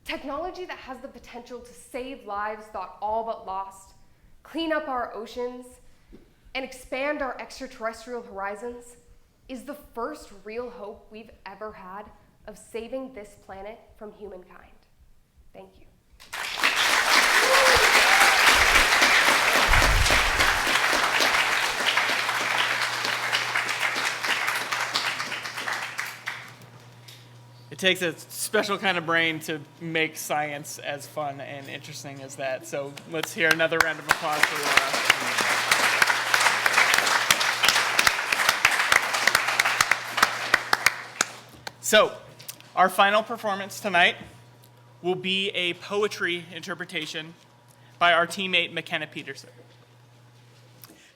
technology that has the potential to save lives thought all but lost, clean up our oceans, and expand our extraterrestrial horizons, is the first real hope we've ever had of saving this planet from humankind. Thank you. It takes a special kind of brain to make science as fun and interesting as that. So let's hear another round of applause for Rosa. So our final performance tonight will be a poetry interpretation by our teammate McKenna Peterson.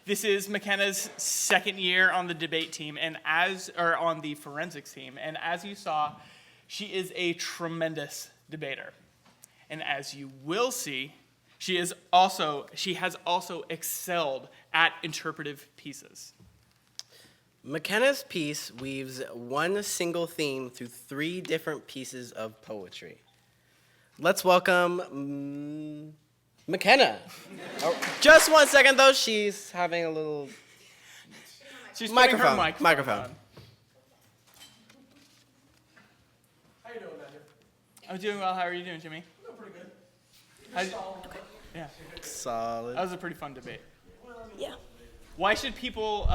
This is McKenna's second year on the debate team and on the forensics team, and as you saw, she is a tremendous debater. And as you will see, she has also excelled at interpretive pieces. McKenna's piece weaves one single theme through 3 different pieces of poetry. Let's welcome McKenna. Oh, just 1 second, though. She's having a little microphone. Microphone. How you doing, Matthew? I'm doing well. How are you doing, Jimmy? I'm doing pretty good. Okay. Yeah. Solid. That was a pretty fun debate. Yeah. Why should people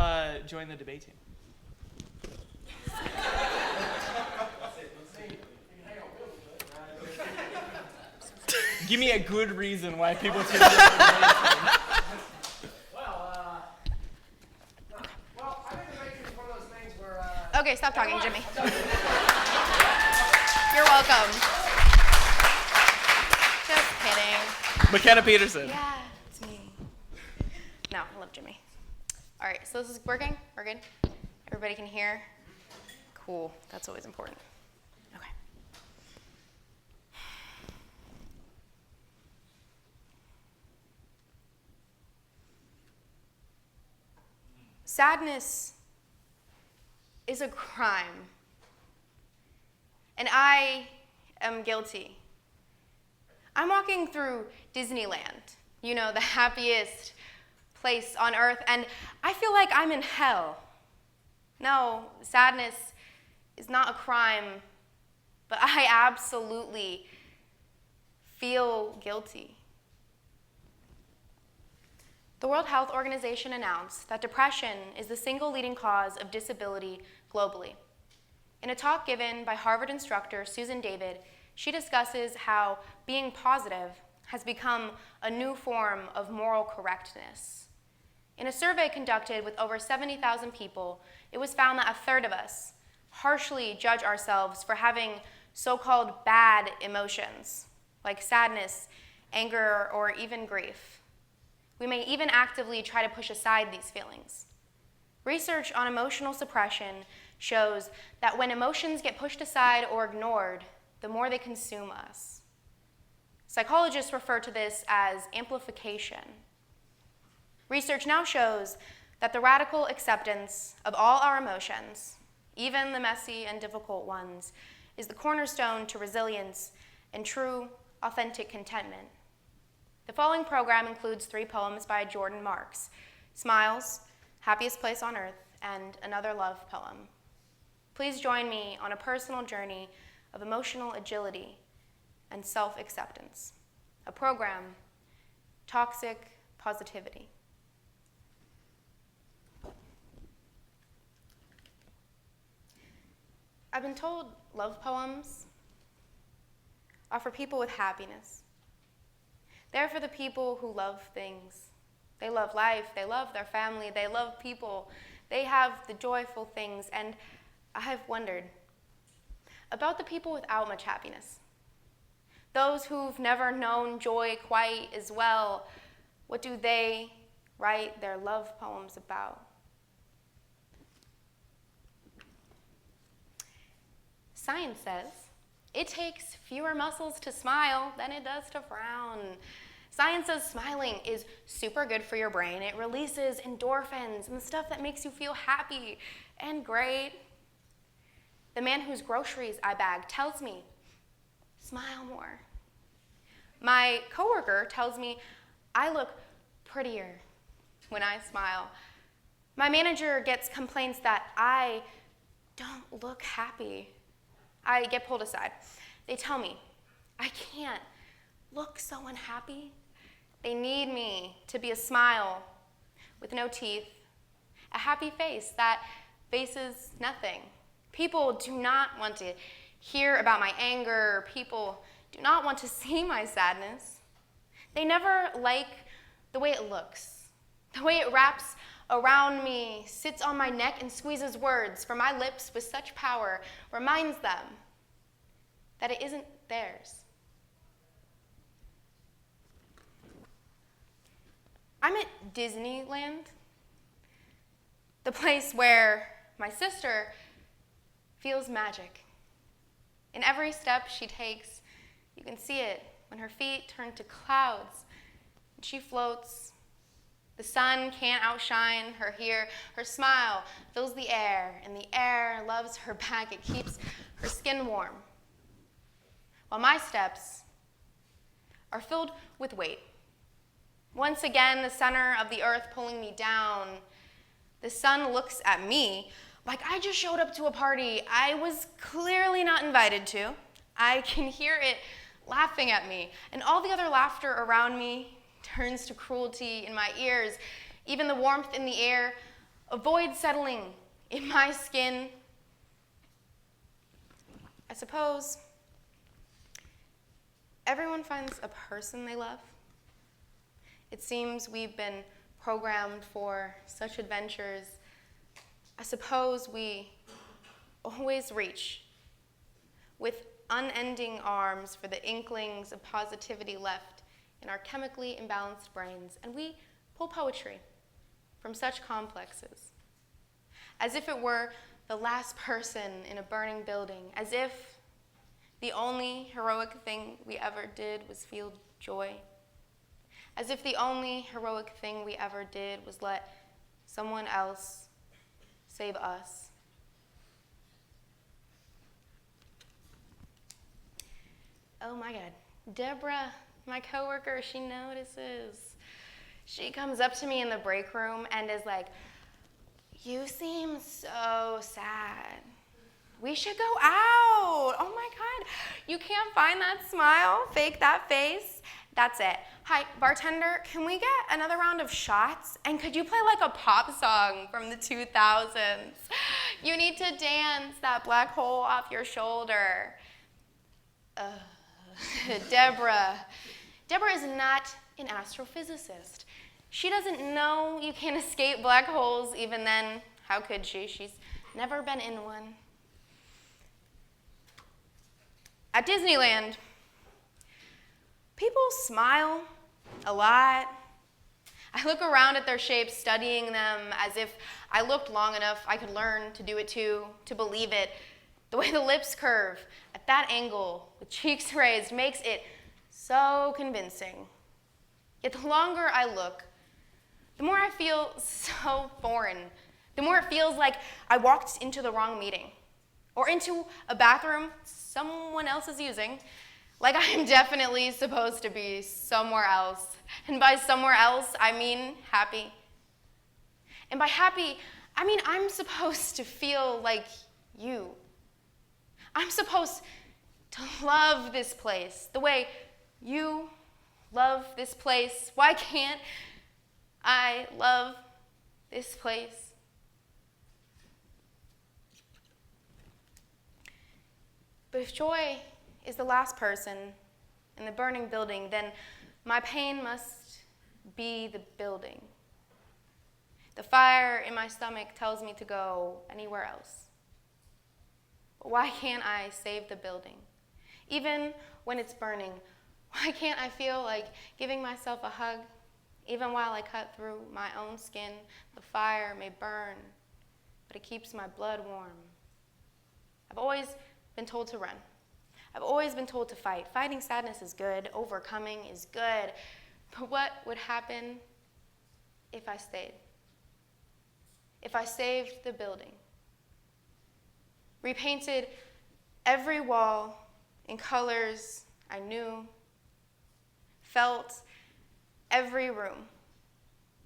join the debate team? Give me a good reason why people should join the debate team. Well, I think the debate is one of those things where... Okay, stop talking, Jimmy. You're welcome. Just kidding. McKenna Peterson. Yeah, it's me. No, I love Jimmy. All right, so this is working? We're good? Everybody can hear? Cool, that's always important. Okay. Sadness is a crime, and I am guilty. I'm walking through Disneyland, you know, the happiest place on earth, and I feel like I'm in hell. No, sadness is not a crime, but I absolutely feel guilty. The World Health Organization announced that depression is the single leading cause of disability globally. In a talk given by Harvard instructor Susan David, she discusses how being positive has become a new form of moral correctness. In a survey conducted with over 70,000 people, it was found that a third of us harshly judge ourselves for having so-called bad emotions, like sadness, anger, or even grief. We may even actively try to push aside these feelings. Research on emotional suppression shows that when emotions get pushed aside or ignored, the more they consume us. Psychologists refer to this as amplification. Research now shows that the radical acceptance of all our emotions, even the messy and difficult ones, is the cornerstone to resilience and true, authentic contentment. The following program includes 3 poems by Jordan Marks: Smiles, Happiest Place on Earth, and Another Love Poem. Please join me on a personal journey of emotional agility and self-acceptance. A program, Toxic Positivity. I've been told love poems are for people with happiness. They're for the people who love things. They love life, they love their family, they love people. They have the joyful things, and I've wondered about the people without much happiness. Those who've never known joy quite as well. What do they write their love poems about? Science says it takes fewer muscles to smile than it does to frown. Science says smiling is super good for your brain. It releases endorphins and the stuff that makes you feel happy and great. The man whose groceries I bag tells me, smile more. My coworker tells me I look prettier when I smile. My manager gets complaints that I don't look happy. I get pulled aside. They tell me I can't look so unhappy. They need me to be a smile with no teeth, a happy face that faces nothing. People do not want to hear about my anger. People do not want to see my sadness. They never like the way it looks, the way it wraps around me, sits on my neck and squeezes words from my lips with such power, reminds them that it isn't theirs. I'm at Disneyland, the place where my sister feels magic. In every step she takes, you can see it when her feet turn to clouds and she floats. The sun can't outshine her here. Her smile fills the air, and the air loves her back. It keeps her skin warm. While my steps are filled with weight. Once again, the center of the earth pulling me down. The sun looks at me like I just showed up to a party I was clearly not invited to. I can hear it laughing at me, and all the other laughter around me turns to cruelty in my ears. Even the warmth in the air avoids settling in my skin. I suppose everyone finds a person they love. It seems we've been programmed for such adventures. I suppose we always reach with unending arms for the inklings of positivity left in our chemically imbalanced brains, and we pull poetry from such complexes, as if it were the last person in a burning building, as if the only heroic thing we ever did was feel joy, as if the only heroic thing we ever did was let someone else save us. Oh my God, Deborah, my coworker, she notices. She comes up to me in the break room and is like, "You seem so sad. We should go out. Oh my God, you can't find that smile, fake that face. That's it. Hi, bartender, can we get another round of shots? And could you play like a pop song from the 2000s? You need to dance that black hole off your shoulder. Deborah. Deborah is not an astrophysicist. She doesn't know you can't escape black holes. Even then, how could she? She's never been in one. At Disneyland, people smile a lot. I look around at their shapes, studying them as if I looked long enough I could learn to do it too, to believe it. The way the lips curve at that angle, with cheeks raised, makes it so convincing. Yet the longer I look, the more I feel so foreign. The more it feels like I walked into the wrong meeting or into a bathroom someone else is using, like I am definitely supposed to be somewhere else. And by somewhere else, I mean happy. And by happy, I mean I'm supposed to feel like you. I'm supposed to love this place the way you love this place. Why can't I love this place? But if joy is the last person in the burning building, then my pain must be the building. The fire in my stomach tells me to go anywhere else. But why can't I save the building? Even when it's burning, why can't I feel like giving myself a hug? Even while I cut through my own skin, the fire may burn, but it keeps my blood warm. I've always been told to run. I've always been told to fight. Fighting sadness is good. Overcoming is good. But what would happen if I stayed? If I saved the building? Repainted every wall in colors I knew, felt every room,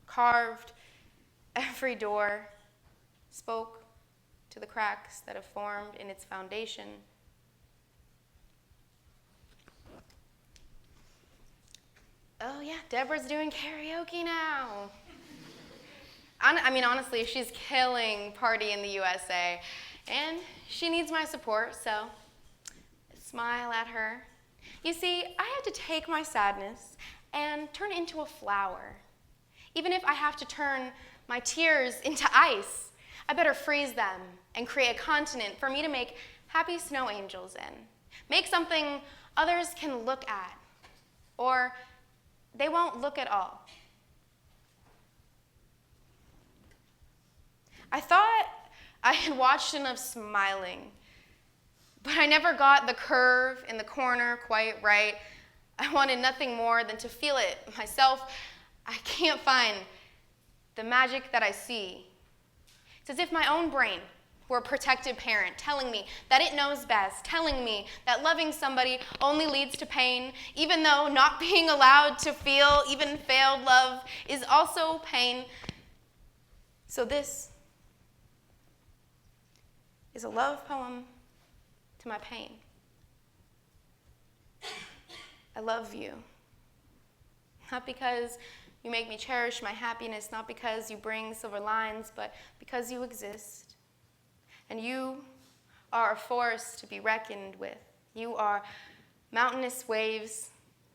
carved every door, spoke to the cracks that have formed in its foundation. Oh yeah, Deborah's doing karaoke now. I mean, honestly, she's killing Party in the USA, and she needs my support, so I smile at her. You see, I had to take my sadness and turn it into a flower. Even if I have to turn my tears into ice, I better freeze them and create a continent for me to make happy snow angels in. Make something others can look at, or they won't look at all. I thought I had watched enough smiling, but I never got the curve in the corner quite right. I wanted nothing more than to feel it myself. I can't find the magic that I see. It's as if my own brain were a protective parent telling me that it knows best, telling me that loving somebody only leads to pain, even though not being allowed to feel even failed love is also pain. So this is a love poem to my pain. I love you. Not because you make me cherish my happiness, not because you bring silver lines, but because you exist. And you are a force to be reckoned with. You are mountainous waves,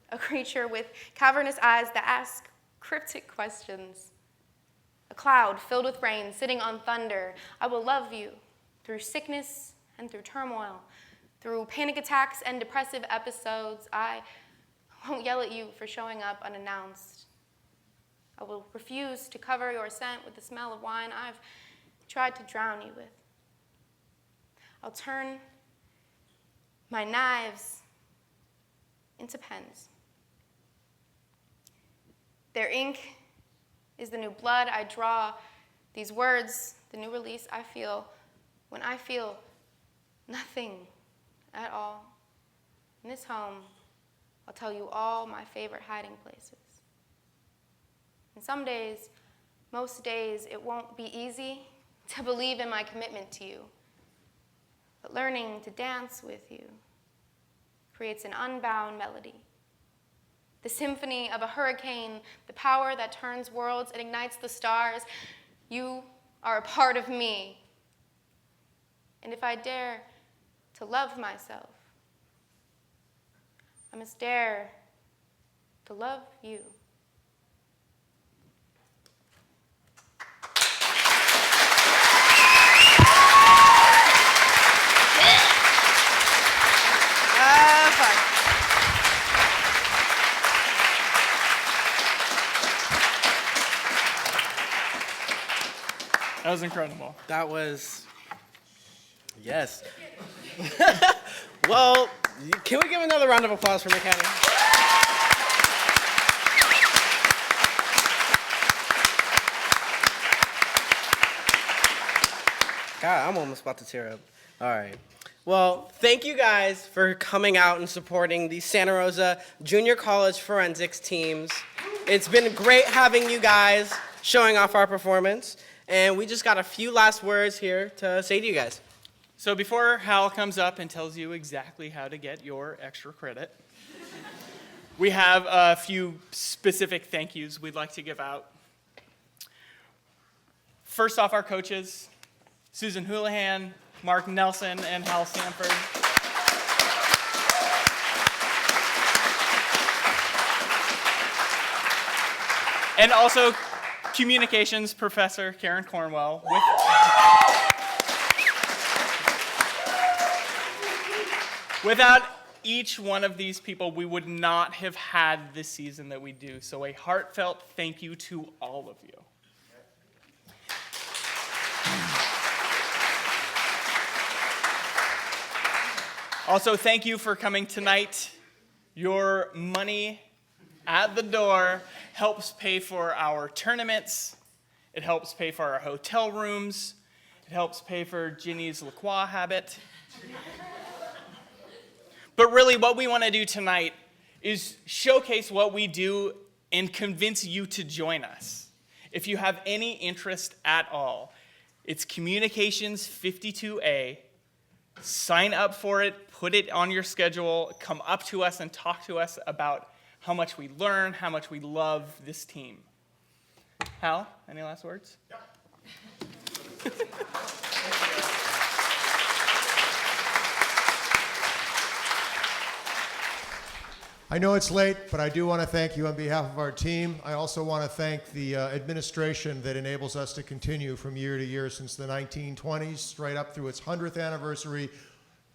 a creature with cavernous eyes that ask cryptic questions. A cloud filled with rain, sitting on thunder. I will love you through sickness and through turmoil, through panic attacks and depressive episodes. I won't yell at you for showing up unannounced. I will refuse to cover your scent with the smell of wine I've tried to drown you with. I'll turn my knives into pens. Their ink is the new blood I draw. These words, the new release I feel when I feel nothing at all. In this home, I'll tell you all my favorite hiding places. And some days, most days, it won't be easy to believe in my commitment to you. But learning to dance with you creates an unbound melody. The symphony of a hurricane, the power that turns worlds and ignites the stars. You are a part of me. And if I dare to love myself, I must dare to love you. That was incredible. That was, yes. Well, can we give another round of applause for McKenna? God, I'm almost about to tear up. All right. Well, thank you guys for coming out and supporting the Santa Rosa Junior College forensics teams. It's been great having you guys showing off our performance. And we just got a few last words here to say to you guys. So before Hal comes up and tells you exactly how to get your extra credit, we have a few specific thank yous we'd like to give out. First off, our coaches, Susan Houlihan, Mark Nelson, and Hal Sanford. And also communications professor Karen Cornwell. Without each one of these people, we would not have had the season that we do. So a heartfelt thank you to all of you. Also, thank you for coming tonight. Your money at the door helps pay for our tournaments. It helps pay for our hotel rooms. It helps pay for Ginny's La Croix habit. But really, what we want to do tonight is showcase what we do and convince you to join us. If you have any interest at all, it's Communications 52A. Sign up for it, put it on your schedule, come up to us and talk to us about how much we learn, how much we love this team. Hal, any last words? Yeah. I know it's late, but I do want to thank you on behalf of our team. I also want to thank the administration that enables us to continue from year to year since the 1920s, straight up through its 100th anniversary.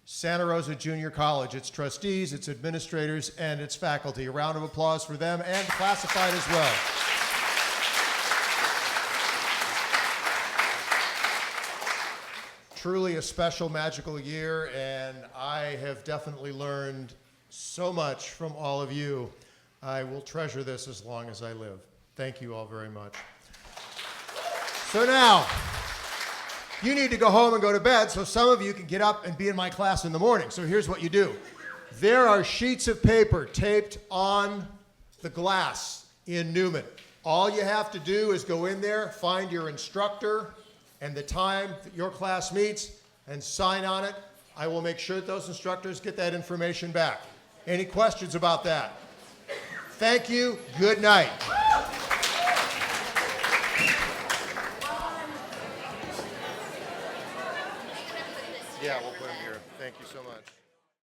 Santa Rosa Junior College, its trustees, its administrators, and its faculty. A round of applause for them and classified as well. Truly a special, magical year, and I have definitely learned so much from all of you. I will treasure this as long as I live. Thank you all very much. So now, you need to go home and go to bed so some of you can get up and be in my class in the morning. So here's what you do. There are sheets of paper taped on the glass in Newman. All you have to do is go in there, find your instructor and the time that your class meets, and sign on it. I will make sure that those instructors get that information back. Any questions about that? Thank you. Good night. Yeah, we'll put them here. Thank you so much.